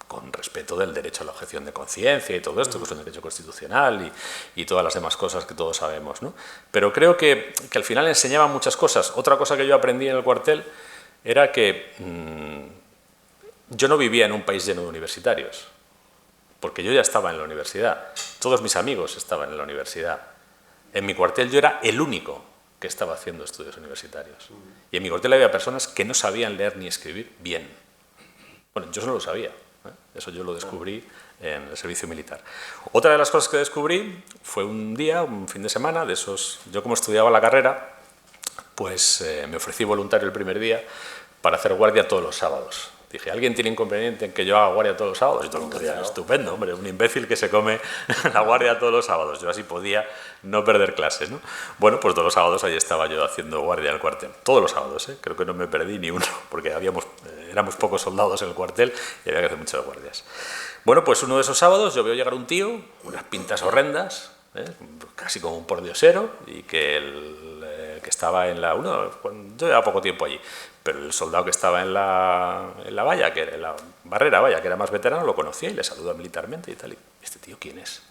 Con respeto del derecho a la objeción de conciencia y todo esto, que es un derecho constitucional y todas las demás cosas que todos sabemos, ¿no? Pero creo que al final enseñaba muchas cosas. Otra cosa que yo aprendí en el cuartel era que yo no vivía en un país lleno de universitarios, porque yo ya estaba en la universidad. Todos mis amigos estaban en la universidad. En mi cuartel yo era el único que estaba haciendo estudios universitarios. Y en mi cuartel había personas que no sabían leer ni escribir bien. Bueno, yo eso no lo sabía. Eso yo lo descubrí en el servicio militar. Otra de las cosas que descubrí fue un día, un fin de semana, de esos. Yo, como estudiaba la carrera, pues me ofrecí voluntario el primer día para hacer guardia todos los sábados. Dije, ¿alguien tiene inconveniente en que yo haga guardia todos los sábados? Y todo el mundo decía, estupendo, hombre, un imbécil que se come la guardia todos los sábados. Yo así podía no perder clases, ¿no? Bueno, pues todos los sábados ahí estaba yo haciendo guardia en el cuartel. Todos los sábados, ¿eh? Creo que no me perdí ni uno, porque éramos pocos soldados en el cuartel y había que hacer muchas guardias. Bueno, pues uno de esos sábados yo veo llegar un tío, unas pintas horrendas, casi como un pordiosero, y que estaba en la... yo llevaba poco tiempo allí, pero el soldado que estaba en la valla, en la barrera, vaya, que era más veterano, lo conocía y le saluda militarmente y tal. Y, ¿este tío quién es?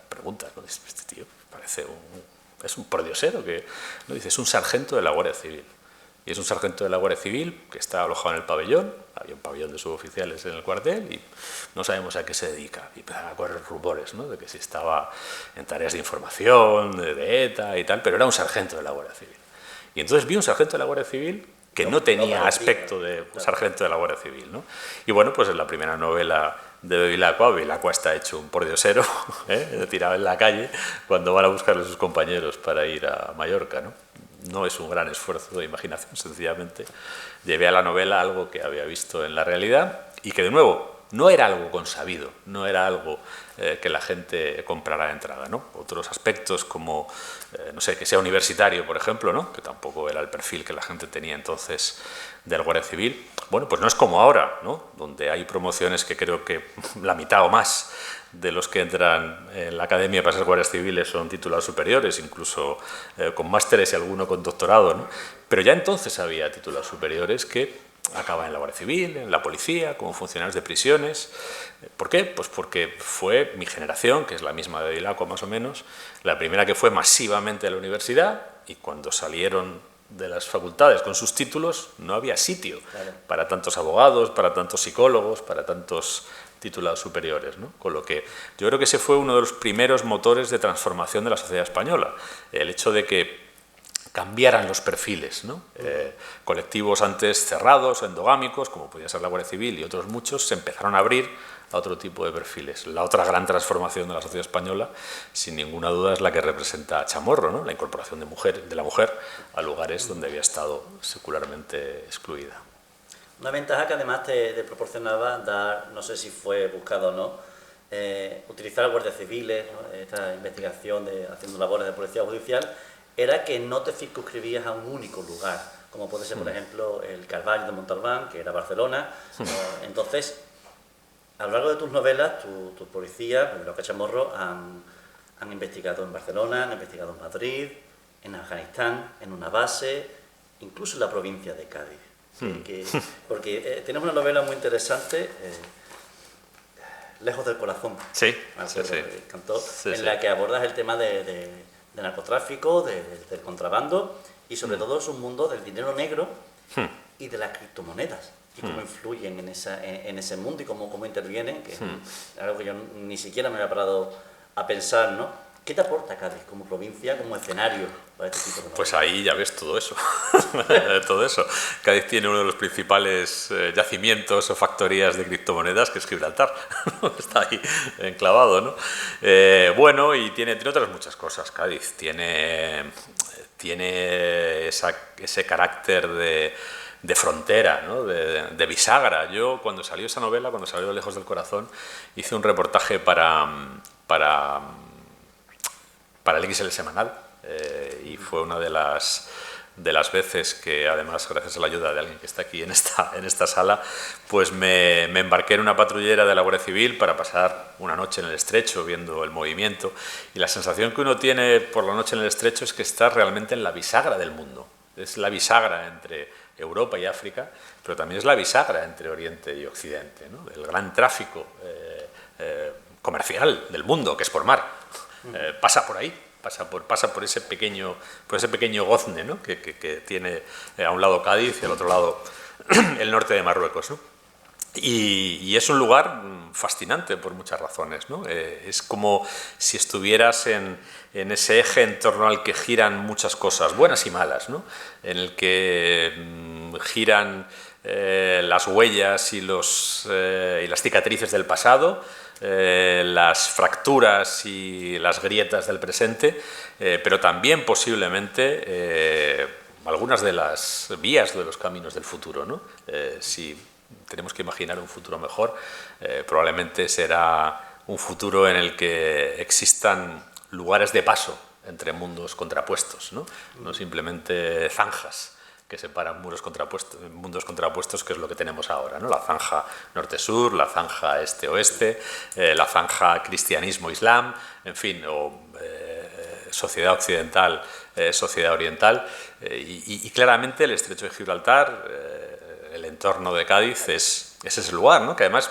Preguntas, ¿no? Este tío parece es un pordiosero, que no dice, es un sargento de la Guardia Civil. Y es un sargento de la Guardia Civil que está alojado en el pabellón, había un pabellón de suboficiales en el cuartel y no sabemos a qué se dedica. Y empezaron a correr rumores, ¿no? De que si estaba en tareas de información, de ETA y tal, pero era un sargento de la Guardia Civil. Y entonces vi un sargento de la Guardia Civil que no tenía aspecto de sargento de la Guardia Civil, ¿no? Y bueno, pues en la primera novela de Bevilacqua está hecho un pordiosero, tirado en la calle, cuando van a buscarle a sus compañeros para ir a Mallorca, ¿no? No es un gran esfuerzo de imaginación, sencillamente llevé a la novela algo que había visto en la realidad y que, de nuevo, no era algo consabido, no era algo que la gente comprara de entrada, ¿no? Otros aspectos como, no sé, que sea universitario, por ejemplo, ¿no? Que tampoco era el perfil que la gente tenía entonces del Guardia Civil. Bueno, pues no es como ahora, ¿no? Donde hay promociones que creo que la mitad o más de los que entran en la academia para ser guardias civiles son titulados superiores, incluso con másteres y alguno con doctorado, ¿no? Pero ya entonces había titulados superiores que acaban en la Guardia Civil, en la policía, como funcionarios de prisiones. ¿Por qué? Pues porque fue mi generación, que es la misma de Bevilacqua más o menos, la primera que fue masivamente a la universidad, y cuando salieron de las facultades con sus títulos, no había sitio Claro. para tantos abogados, para tantos psicólogos, para tantos titulados superiores, ¿no? Con lo que yo creo que ese fue uno de los primeros motores de transformación de la sociedad española, el hecho de que cambiaran los perfiles, ¿no? Colectivos antes cerrados, endogámicos, como podía ser la Guardia Civil y otros muchos, se empezaron a abrir a otro tipo de perfiles. La otra gran transformación de la sociedad española, sin ninguna duda, es la que representa Chamorro, ¿no? La incorporación de la mujer a lugares donde había estado secularmente excluida. Una ventaja que además te proporcionaba dar, no sé si fue buscado o no, utilizar guardias civiles, ¿no? Esta investigación haciendo labores de policía judicial, era que no te circunscribías a un único lugar, como puede ser, por ejemplo, el Calvario de Montalbán, que era Barcelona. Entonces, a lo largo de tus novelas, tus policías, primero que Chamorro, han investigado en Barcelona, han investigado en Madrid, en Afganistán, en una base, incluso en la provincia de Cádiz. Porque tienes una novela muy interesante, Lejos del corazón, sí, cantó, en la que abordas el tema de narcotráfico, del contrabando, y sobre todo es un mundo del dinero negro y de las criptomonedas, y cómo influyen en ese mundo y cómo intervienen, que es algo que yo ni siquiera me había parado a pensar, ¿no? ¿Qué te aporta Cádiz como provincia, como escenario para este tipo de novelas? Pues ahí ya ves todo eso, todo eso. Cádiz tiene uno de los principales yacimientos o factorías de criptomonedas, que es Gibraltar, está ahí enclavado, ¿no? Bueno, y tiene otras muchas cosas. Cádiz tiene ese carácter de frontera, ¿no? de bisagra. Yo, cuando salió esa novela, cuando salió Lejos del corazón, hice un reportaje para el XL Semanal, y fue una de las veces que, además, gracias a la ayuda de alguien que está aquí en esta sala, pues me embarqué en una patrullera de la Guardia Civil para pasar una noche en el Estrecho viendo el movimiento, y la sensación que uno tiene por la noche en el Estrecho es que está realmente en la bisagra del mundo. Es la bisagra entre Europa y África, pero también es la bisagra entre Oriente y Occidente, ¿no? El gran tráfico comercial del mundo, que es por mar. Pasa por ahí, pasa por ese pequeño gozne, ¿no? que tiene a un lado Cádiz y al otro lado el norte de Marruecos, ¿no? Y es un lugar fascinante por muchas razones, ¿no? Es como si estuvieras en ese eje en torno al que giran muchas cosas, buenas y malas, ¿no? En el que giran las huellas y las cicatrices del pasado, las fracturas y las grietas del presente, pero también posiblemente algunas de las vías de los caminos del futuro, ¿no? Si tenemos que imaginar un futuro mejor, probablemente será un futuro en el que existan lugares de paso entre mundos contrapuestos, ¿no? No simplemente zanjas que separan mundos contrapuestos, que es lo que tenemos ahora, ¿no? La zanja norte-sur, la zanja este-oeste, la zanja cristianismo-islam, en fin, o sociedad occidental, sociedad oriental, y claramente el Estrecho de Gibraltar, el entorno de Cádiz, es ese lugar, ¿no? Que además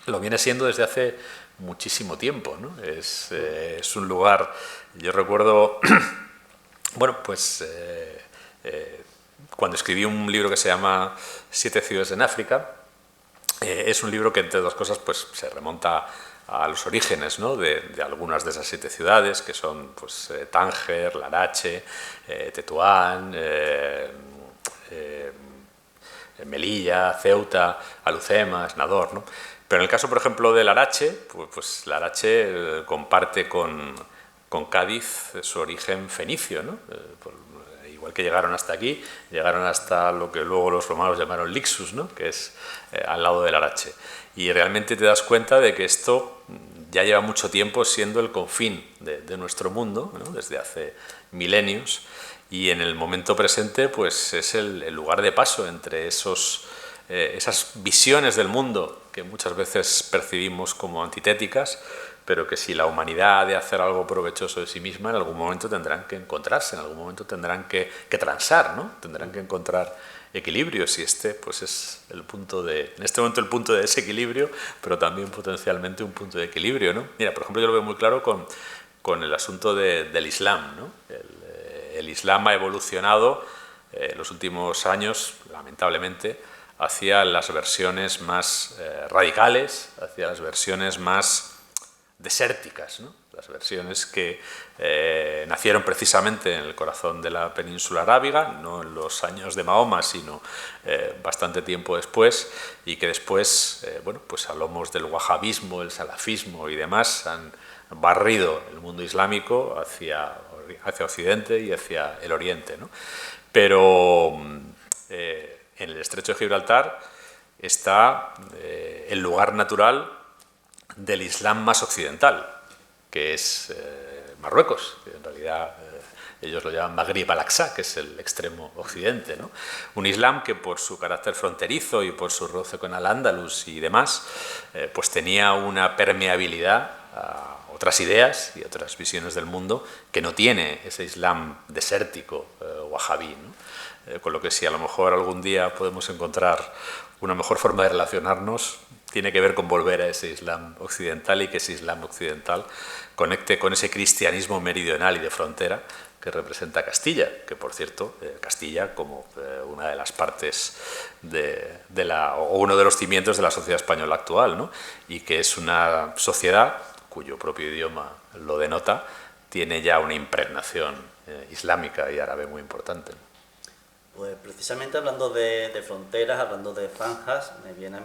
lo viene siendo desde hace muchísimo tiempo, ¿no? Es un lugar, yo recuerdo, bueno, pues cuando escribí un libro que se llama 7 ciudades en África, es un libro que, entre otras cosas, pues se remonta a los orígenes, ¿no? de algunas de esas 7 ciudades, que son pues, Tánger, Larache, Tetuán, Melilla, Ceuta, Alhucemas, Nador, ¿no? Pero en el caso, por ejemplo, de Larache, pues Larache comparte con Cádiz su origen fenicio, ¿no? Igual que llegaron hasta aquí, llegaron hasta lo que luego los romanos llamaron Lixus, ¿no? Que es al lado de Larache. Y realmente te das cuenta de que esto ya lleva mucho tiempo siendo el confín de nuestro mundo, ¿no? Desde hace milenios, y en el momento presente pues es el lugar de paso entre esas visiones del mundo que muchas veces percibimos como antitéticas, pero que si la humanidad ha de hacer algo provechoso de sí misma, en algún momento tendrán que encontrarse, en algún momento tendrán que transar, ¿no? Tendrán que encontrar equilibrios, y pues es en este momento el punto de desequilibrio, pero también potencialmente un punto de equilibrio, ¿no? Mira, por ejemplo, yo lo veo muy claro con el asunto del Islam, ¿no? El Islam ha evolucionado los últimos años, lamentablemente, hacia las versiones más radicales, hacia las versiones más desérticas, ¿no? Las versiones que nacieron precisamente en el corazón de la península arábiga, no en los años de Mahoma, sino bastante tiempo después, y que después, bueno, pues a lomos del wahabismo, el salafismo y demás, han barrido el mundo islámico hacia Occidente y hacia el Oriente, ¿no? Pero en el Estrecho de Gibraltar está el lugar natural del Islam más occidental, que es Marruecos, que en realidad ellos lo llaman Maghrib al-Aqsa, que es el extremo occidente, ¿no? Un Islam que por su carácter fronterizo y por su roce con Al-Ándalus y demás, pues tenía una permeabilidad a otras ideas y otras visiones del mundo que no tiene ese Islam desértico wahabí, ¿no? Con lo que si a lo mejor algún día podemos encontrar una mejor forma de relacionarnos, tiene que ver con volver a ese Islam occidental y que ese Islam occidental conecte con ese cristianismo meridional y de frontera que representa Castilla, que por cierto, Castilla como una de las partes o uno de los cimientos de la sociedad española actual, ¿no? Y que es una sociedad cuyo propio idioma lo denota, tiene ya una impregnación islámica y árabe muy importante. Pues precisamente hablando de fronteras, hablando de franjas, me viene a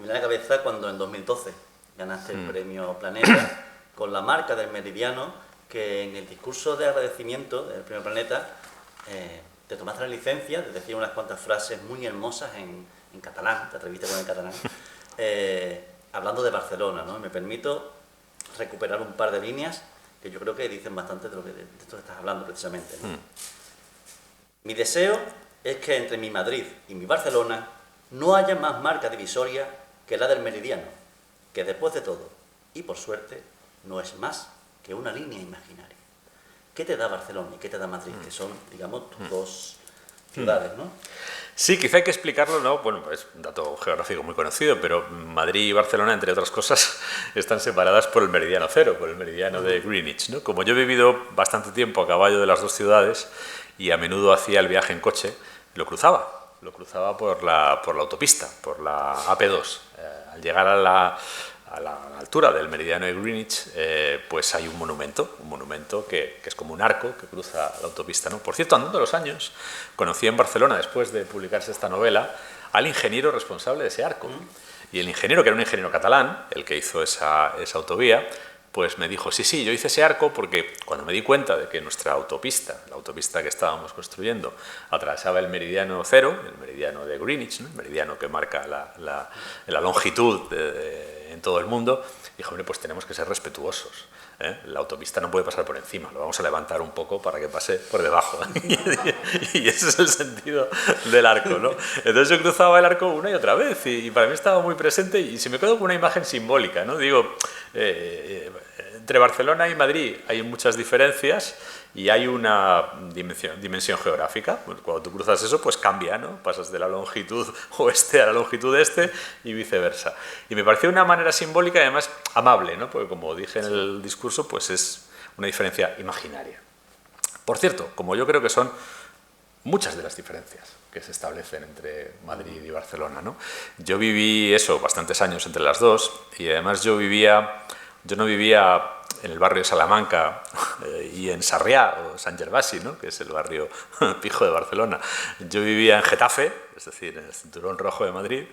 la cabeza cuando en 2012 ganaste el premio Planeta con la marca del meridiano, que en el discurso de agradecimiento del premio Planeta te tomaste la licencia de decir unas cuantas frases muy hermosas en catalán, te atreviste con el catalán, hablando de Barcelona, ¿no? Me permito recuperar un par de líneas que yo creo que dicen bastante de esto que estás hablando precisamente, ¿no? Mi deseo es que entre mi Madrid y mi Barcelona no haya más marca divisoria que la del meridiano, que después de todo, y por suerte, no es más que una línea imaginaria. ¿Qué te da Barcelona y qué te da Madrid? Que son, digamos, tus dos ciudades, ¿no? Sí, quizá hay que explicarlo, ¿no? Bueno, es un dato geográfico muy conocido, pero Madrid y Barcelona, entre otras cosas, están separadas por el meridiano cero, por el meridiano de Greenwich, ¿no? Como yo he vivido bastante tiempo a caballo de las dos ciudades y a menudo hacía el viaje en coche, lo cruzaba por la autopista, por la AP2. Al llegar a la altura del meridiano de Greenwich, pues hay un monumento que es como un arco que cruza la autopista, ¿no? Por cierto, andando los años, conocí en Barcelona, después de publicarse esta novela, al ingeniero responsable de ese arco. Y el ingeniero, que era un ingeniero catalán, el que hizo esa autovía, pues me dijo, sí, yo hice ese arco porque cuando me di cuenta de que nuestra autopista, la autopista que estábamos construyendo, atravesaba el meridiano cero, el meridiano de Greenwich, ¿no? El meridiano que marca la longitud en todo el mundo, dijo, hombre, pues tenemos que ser respetuosos, ¿eh? La autopista no puede pasar por encima, lo vamos a levantar un poco para que pase por debajo. Y ese es el sentido del arco, ¿no? Entonces yo cruzaba el arco una y otra vez y para mí estaba muy presente y se me quedó con una imagen simbólica, ¿no? Digo, entre Barcelona y Madrid hay muchas diferencias y hay una dimensión geográfica. Cuando tú cruzas eso, pues cambia, ¿no? Pasas de la longitud oeste a la longitud este y viceversa. Y me pareció una manera simbólica y además amable, ¿no? Porque como dije en el discurso, pues es una diferencia imaginaria. Por cierto, como yo creo que son muchas de las diferencias que se establecen entre Madrid y Barcelona, ¿no? Yo viví bastantes años entre las dos y además yo no vivía en el barrio de Salamanca y en Sarriá o Sant Gervasi, ¿no? Que es el barrio pijo de Barcelona. Yo vivía en Getafe, es decir, en el cinturón rojo de Madrid,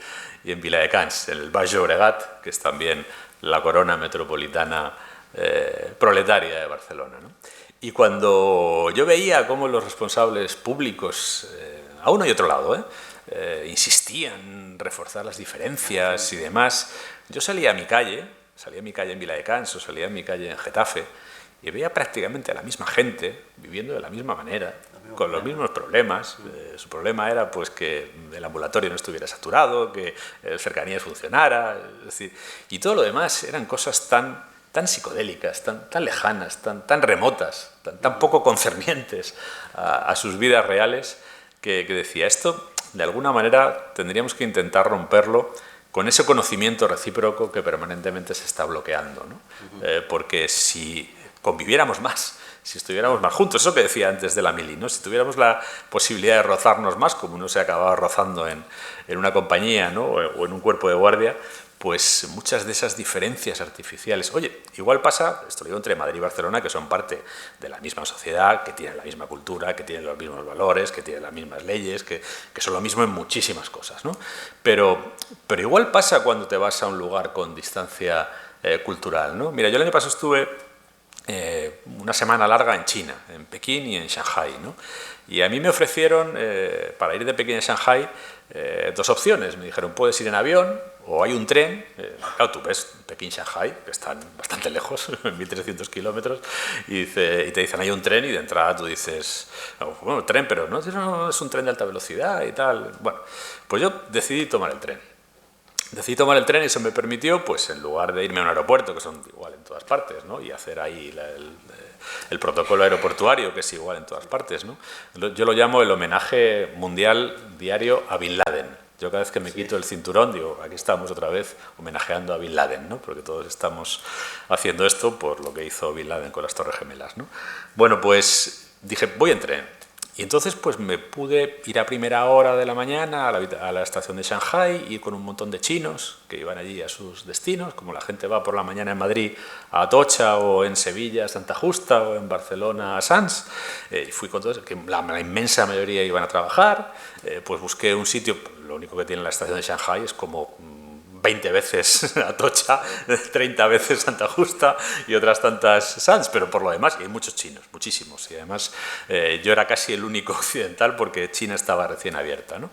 y en Viladecans, en el Baix Llobregat, que es también la corona metropolitana proletaria de Barcelona, ¿no? Y cuando yo veía cómo los responsables públicos, a uno y otro lado, insistían en reforzar las diferencias y demás, yo salía a mi calle en Viladecans o salía a mi calle en Getafe y veía prácticamente a la misma gente viviendo de la misma manera, con los mismos problemas. Su problema era pues que el ambulatorio no estuviera saturado, que el cercanías funcionara, es decir, y todo lo demás eran cosas tan psicodélicas, tan lejanas, tan remotas, tan poco concernientes a sus vidas reales, que decía, esto de alguna manera tendríamos que intentar romperlo con ese conocimiento recíproco que permanentemente se está bloqueando, ¿no? Porque si conviviéramos más, si estuviéramos más juntos. Eso que decía antes de la mili, ¿no? Si tuviéramos la posibilidad de rozarnos más, como uno se acababa rozando en una compañía, ¿no? o en un cuerpo de guardia, pues muchas de esas diferencias artificiales. Oye, igual pasa, esto lo digo, entre Madrid y Barcelona, que son parte de la misma sociedad, que tienen la misma cultura, que tienen los mismos valores, que tienen las mismas leyes, que son lo mismo en muchísimas cosas, ¿no? Pero igual pasa cuando te vas a un lugar con distancia cultural, ¿no? Mira, yo el año pasado estuve una semana larga en China, en Pekín y en Shanghái, ¿no? Y a mí me ofrecieron, para ir de Pekín a Shanghái, dos opciones. Me dijeron, puedes ir en avión o hay un tren. Claro, tú ves Pekín-Shanghái, que están bastante lejos, 1.300 kilómetros, y te dicen, hay un tren, y de entrada tú dices, bueno, tren, pero no es un tren de alta velocidad y tal. Bueno, pues yo decidí tomar el tren. Decidí tomar el tren y eso me permitió, pues en lugar de irme a un aeropuerto, que son igual en todas partes, ¿no? Y hacer ahí el protocolo aeroportuario, que es igual en todas partes, ¿no? Yo lo llamo el homenaje mundial diario a Bin Laden. Yo cada vez que me quito el cinturón digo, aquí estamos otra vez homenajeando a Bin Laden, ¿no? Porque todos estamos haciendo esto por lo que hizo Bin Laden con las Torres Gemelas, ¿no? Bueno, pues dije, voy en tren. Y entonces pues me pude ir a primera hora de la mañana a la estación de Shanghái, ir con un montón de chinos que iban allí a sus destinos, como la gente va por la mañana en Madrid a Atocha, o en Sevilla a Santa Justa, o en Barcelona a Sants. Y fui con todos, que la inmensa mayoría iban a trabajar. Pues busqué un sitio, lo único que tiene la estación de Shanghái es como 20 veces Atocha, 30 veces Santa Justa y otras tantas Sants, pero por lo demás, y hay muchos chinos, muchísimos, y además yo era casi el único occidental porque China estaba recién abierta, ¿no?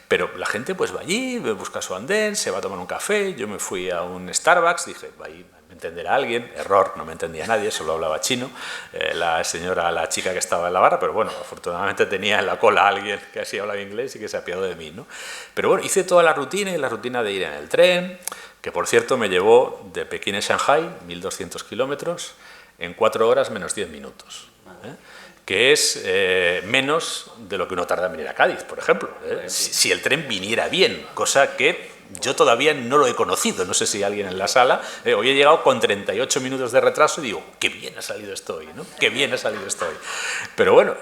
Pero la gente pues va allí, busca su andén, se va a tomar un café. Yo me fui a un Starbucks, dije, ahí me entenderá alguien. Error, no me entendía nadie, solo hablaba chino, la chica que estaba en la barra, pero bueno, afortunadamente tenía en la cola a alguien que así hablaba inglés y que se apiadó de mí, ¿no? Pero bueno, hice toda la rutina, y la rutina de ir en el tren, que por cierto me llevó de Pekín a Shanghái, 1.200 kilómetros, en 4 horas menos 10 minutos, que es menos de lo que uno tarda en venir a Cádiz, por ejemplo, si el tren viniera bien, cosa que yo todavía no lo he conocido. No sé si alguien en la sala. Hoy he llegado con 38 minutos de retraso y digo, qué bien ha salido esto hoy, ¿no? Qué bien ha salido esto hoy. Pero bueno,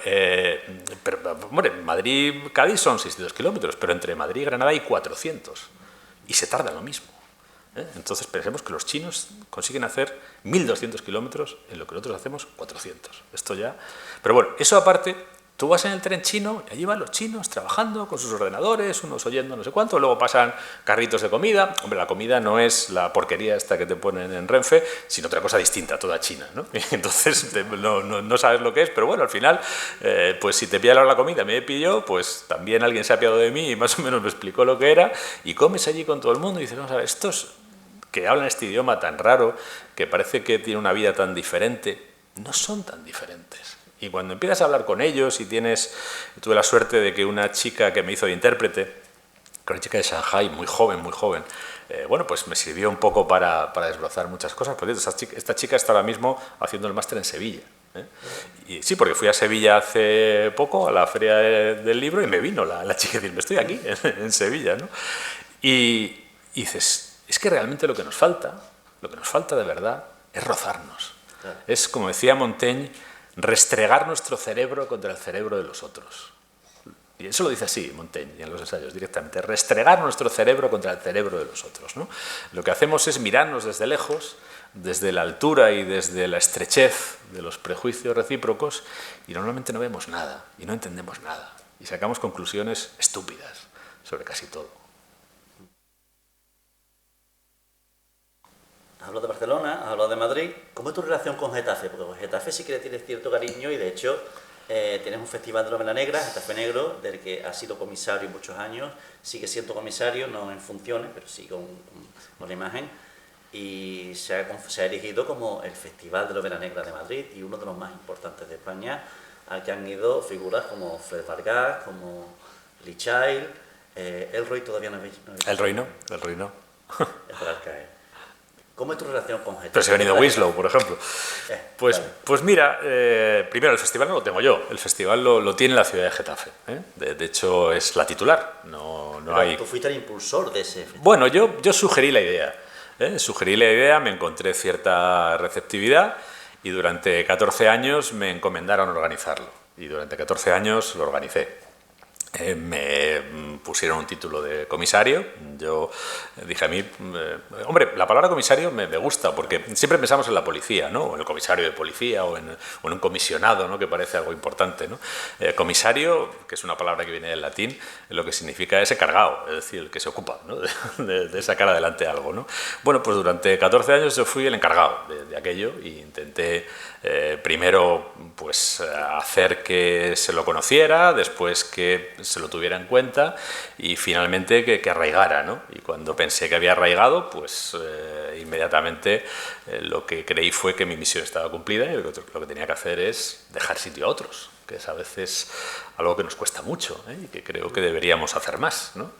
hombre, Madrid-Cádiz son 600 kilómetros, pero entre Madrid y Granada hay 400. Y se tarda lo mismo. Entonces pensemos que los chinos consiguen hacer 1.200 kilómetros en lo que nosotros hacemos 400. Esto ya... Pero bueno, eso aparte... Tú vas en el tren chino y allí van los chinos trabajando con sus ordenadores, unos oyendo no sé cuánto, luego pasan carritos de comida. Hombre, la comida no es la porquería esta que te ponen en Renfe, sino otra cosa distinta, toda china, ¿no? Entonces no sabes lo que es, pero bueno, al final, pues si te pilla la comida, me pilló, pues también alguien se ha apiado de mí y más o menos me explicó lo que era, y comes allí con todo el mundo y dices, vamos a ver, estos que hablan este idioma tan raro, que parece que tienen una vida tan diferente, no son tan diferentes. Y cuando empiezas a hablar con ellos y tuve la suerte de que una chica que me hizo de intérprete, una chica de Shanghái, muy joven, bueno, pues me sirvió un poco para desbrozar muchas cosas. Por cierto, esta chica está ahora mismo haciendo el máster en Sevilla. Y sí, porque fui a Sevilla hace poco, a la Feria del Libro, y me vino la chica a decirme, estoy aquí, en Sevilla, ¿no? Y dices, es que realmente lo que nos falta de verdad, es rozarnos. Claro. Es, como decía Montaigne, restregar nuestro cerebro contra el cerebro de los otros. Y eso lo dice así Montaigne en los ensayos directamente, restregar nuestro cerebro contra el cerebro de los otros, ¿no? Lo que hacemos es mirarnos desde lejos, desde la altura y desde la estrechez de los prejuicios recíprocos, y normalmente no vemos nada y no entendemos nada y sacamos conclusiones estúpidas sobre casi todo. Has hablado de Barcelona, has hablado de Madrid. ¿Cómo es tu relación con Getafe? Porque Getafe sí que le tienes cierto cariño, y de hecho tienes un festival de novela negra, Getafe Negro, del que has sido comisario muchos años, sigue siendo comisario, no en funciones, pero sí con la imagen, y se ha erigido como el Festival de Novela Negra de Madrid, y uno de los más importantes de España, al que han ido figuras como Fred Vargas, como Lee Child, Elroy todavía no he visto. Elroy no. Esperar caer. ¿Cómo es tu relación con Getafe? Pero si ha venido Winslow, por ejemplo. Pues mira, primero, el festival no lo tengo yo. El festival lo tiene la ciudad de Getafe. De hecho, es la titular. No hay... Tú fuiste el impulsor de ese festival. Bueno, yo sugerí la idea. Me encontré cierta receptividad y durante 14 años me encomendaron organizarlo y durante 14 años lo organicé. Me pusieron un título de comisario. Yo dije a mí, hombre, la palabra comisario me gusta porque siempre pensamos en la policía, ¿no? O en el comisario de policía o en un comisionado, ¿no? Que parece algo importante, ¿no? Comisario, que es una palabra que viene del latín, lo que significa es encargado, es decir, el que se ocupa, ¿no? de sacar adelante algo, ¿no? Bueno, pues durante 14 años yo fui el encargado de aquello e intenté primero pues hacer que se lo conociera, después que se lo tuviera en cuenta y finalmente que arraigara, ¿no? Y cuando pensé que había arraigado, pues inmediatamente lo que creí fue que mi misión estaba cumplida y lo que tenía que hacer es dejar sitio a otros, que es a veces algo que nos cuesta mucho, y que creo que deberíamos hacer más, ¿no?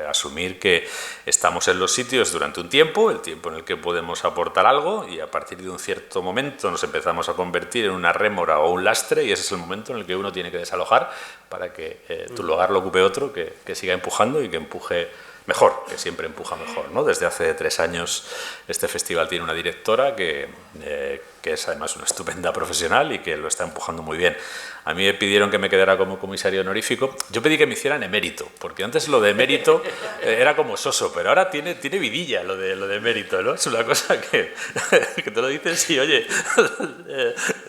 Asumir que estamos en los sitios durante un tiempo, el tiempo en el que podemos aportar algo y a partir de un cierto momento nos empezamos a convertir en una rémora o un lastre y ese es el momento en el que uno tiene que desalojar para que tu lugar lo ocupe otro que siga empujando y que empuje mejor, que siempre empuja mejor, ¿no? Desde hace 3 años este festival tiene una directora que es además una estupenda profesional y que lo está empujando muy bien. A mí me pidieron que me quedara como comisario honorífico. Yo pedí que me hicieran emérito, porque antes lo de emérito era como soso, pero ahora tiene vidilla lo de emérito, ¿no? Es una cosa que te lo dices y, oye,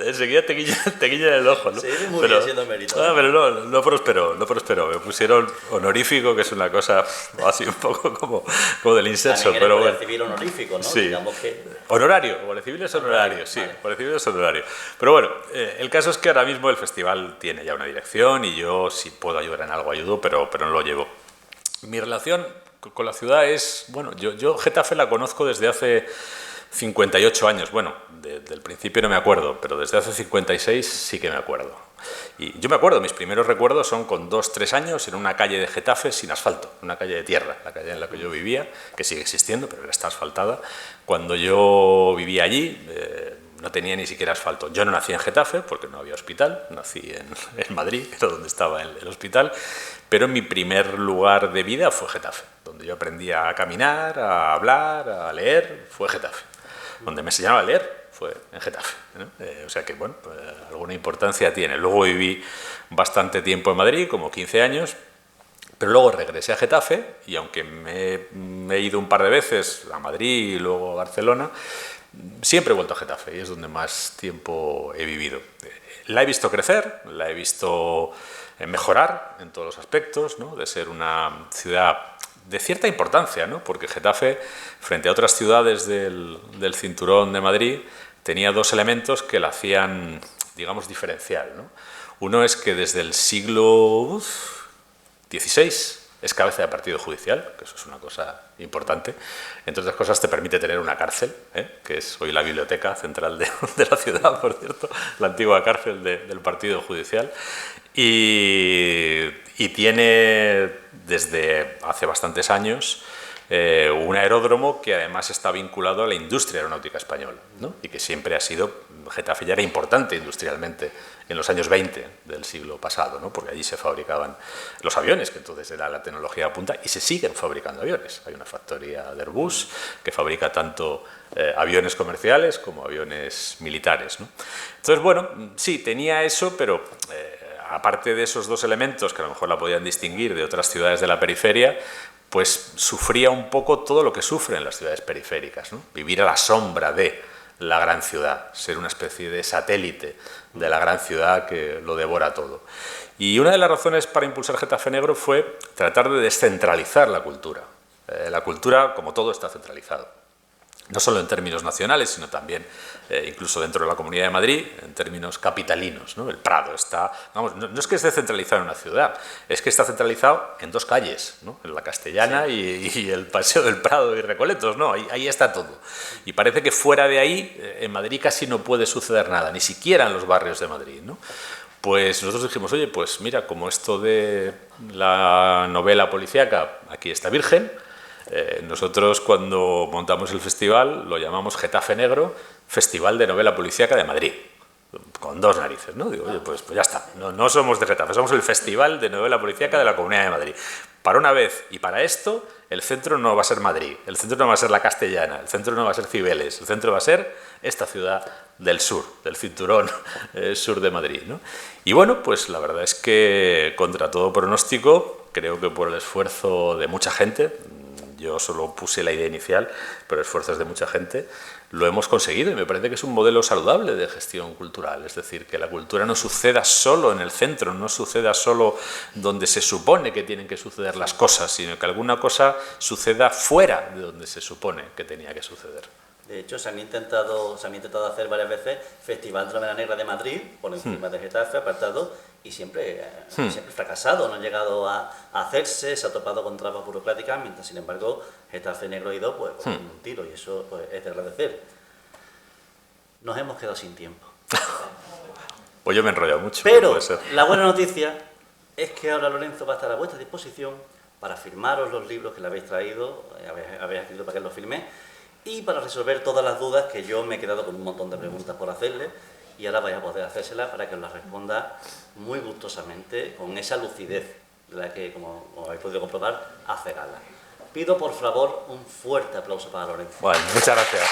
enseguida te guiña el ojo, ¿no? Sí, muy bien siendo emérito. Pero no prosperó. Me pusieron honorífico, que es una cosa así un poco como del inserso. También pero bueno, civil honorífico, ¿no? Sí. Digamos que... Honorario, Guardia Civil es honorario, sí, vale. Guardia Civil es honorario. Pero bueno, el caso es que ahora mismo el festival tiene ya una dirección y yo si puedo ayudar en algo ayudo, pero no lo llevo. Mi relación con la ciudad es, bueno, yo Getafe la conozco desde hace 58 años, bueno, del principio no me acuerdo, pero desde hace 56 sí que me acuerdo. Y yo me acuerdo, mis primeros recuerdos son con 2-3 años en una calle de Getafe sin asfalto, una calle de tierra, la calle en la que yo vivía, que sigue existiendo, pero está asfaltada. Cuando yo vivía allí no tenía ni siquiera asfalto. Yo no nací en Getafe porque no había hospital, nací en Madrid, que era donde estaba el hospital, pero mi primer lugar de vida fue Getafe, donde yo aprendí a caminar, a hablar, a leer, fue Getafe. Donde me enseñaron a leer fue en Getafe, ¿no? O sea que, bueno, pues, alguna importancia tiene. Luego viví bastante tiempo en Madrid, como 15 años, pero luego regresé a Getafe y aunque me he ido un par de veces a Madrid y luego a Barcelona, siempre he vuelto a Getafe y es donde más tiempo he vivido. La he visto crecer, la he visto mejorar en todos los aspectos, ¿no? De ser una ciudad de cierta importancia, ¿no? Porque Getafe, frente a otras ciudades del cinturón de Madrid, tenía 2 elementos que la hacían, digamos, diferencial, ¿no? Uno es que desde el siglo XVI es cabeza de partido judicial, que eso es una cosa importante. Entre otras cosas, te permite tener una cárcel, que es hoy la biblioteca central de la ciudad, por cierto, la antigua cárcel del partido judicial. Y tiene, desde hace bastantes años, un aeródromo que además está vinculado a la industria aeronáutica española, ¿no? Y que siempre ha sido, Getafe ya era importante industrialmente en los años 20 del siglo pasado, ¿no? Porque allí se fabricaban los aviones, que entonces era la tecnología de punta, y se siguen fabricando aviones. Hay una factoría de Airbus que fabrica tanto aviones comerciales como aviones militares, ¿no? Entonces, bueno, sí, tenía eso, pero aparte de esos 2 elementos que a lo mejor la podían distinguir de otras ciudades de la periferia, pues sufría un poco todo lo que sufren las ciudades periféricas, ¿no? Vivir a la sombra de la gran ciudad, ser una especie de satélite de la gran ciudad que lo devora todo. Y una de las razones para impulsar Getafe Negro fue tratar de descentralizar la cultura. La cultura, como todo, está centralizado. No solo en términos nacionales, sino también incluso dentro de la Comunidad de Madrid, en términos capitalinos, ¿no? El Prado está, vamos, no es que esté centralizado en una ciudad, es que está centralizado en 2 calles, ¿no? En la Castellana y el Paseo del Prado y Recoletos, ¿no? Ahí está todo. Y parece que fuera de ahí, en Madrid casi no puede suceder nada, ni siquiera en los barrios de Madrid, ¿no? Pues nosotros dijimos, oye, pues mira, como esto de la novela policíaca, aquí está virgen. Nosotros cuando montamos el festival lo llamamos Getafe Negro, Festival de Novela Policíaca de Madrid, con 2 narices, ¿no? Digo, oye, pues ya está, no somos de Getafe, somos el Festival de Novela Policíaca de la Comunidad de Madrid. para una vez y para esto, el centro no va a ser Madrid, el centro no va a ser la Castellana, el centro no va a ser Cibeles, el centro va a ser esta ciudad del sur, del cinturón sur de Madrid, ¿no? Y bueno, pues la verdad es que contra todo pronóstico, creo que por el esfuerzo de mucha gente, yo solo puse la idea inicial, pero esfuerzos de mucha gente, lo hemos conseguido y me parece que es un modelo saludable de gestión cultural. Es decir, que la cultura no suceda solo en el centro, no suceda solo donde se supone que tienen que suceder las cosas, sino que alguna cosa suceda fuera de donde se supone que tenía que suceder. De hecho, se han intentado hacer varias veces Festival Dramera Negra de Madrid, por encima de Getafe, apartado, y siempre fracasado, no ha llegado a hacerse, se ha topado con trabas burocráticas, mientras, sin embargo, Getafe Negro ha ido pues, con un tiro, y eso pues, es de agradecer. Nos hemos quedado sin tiempo. Pues yo me he enrollado mucho. Pero la buena noticia es que ahora Lorenzo va a estar a vuestra disposición para firmaros los libros que le habéis traído, habéis escrito para que los firme, y para resolver todas las dudas que yo me he quedado con un montón de preguntas por hacerle, y ahora vais a poder hacérselas para que os las responda muy gustosamente, con esa lucidez de la que, como habéis podido comprobar, hace gala. Pido por favor un fuerte aplauso para Lorenzo. Bueno, muchas gracias.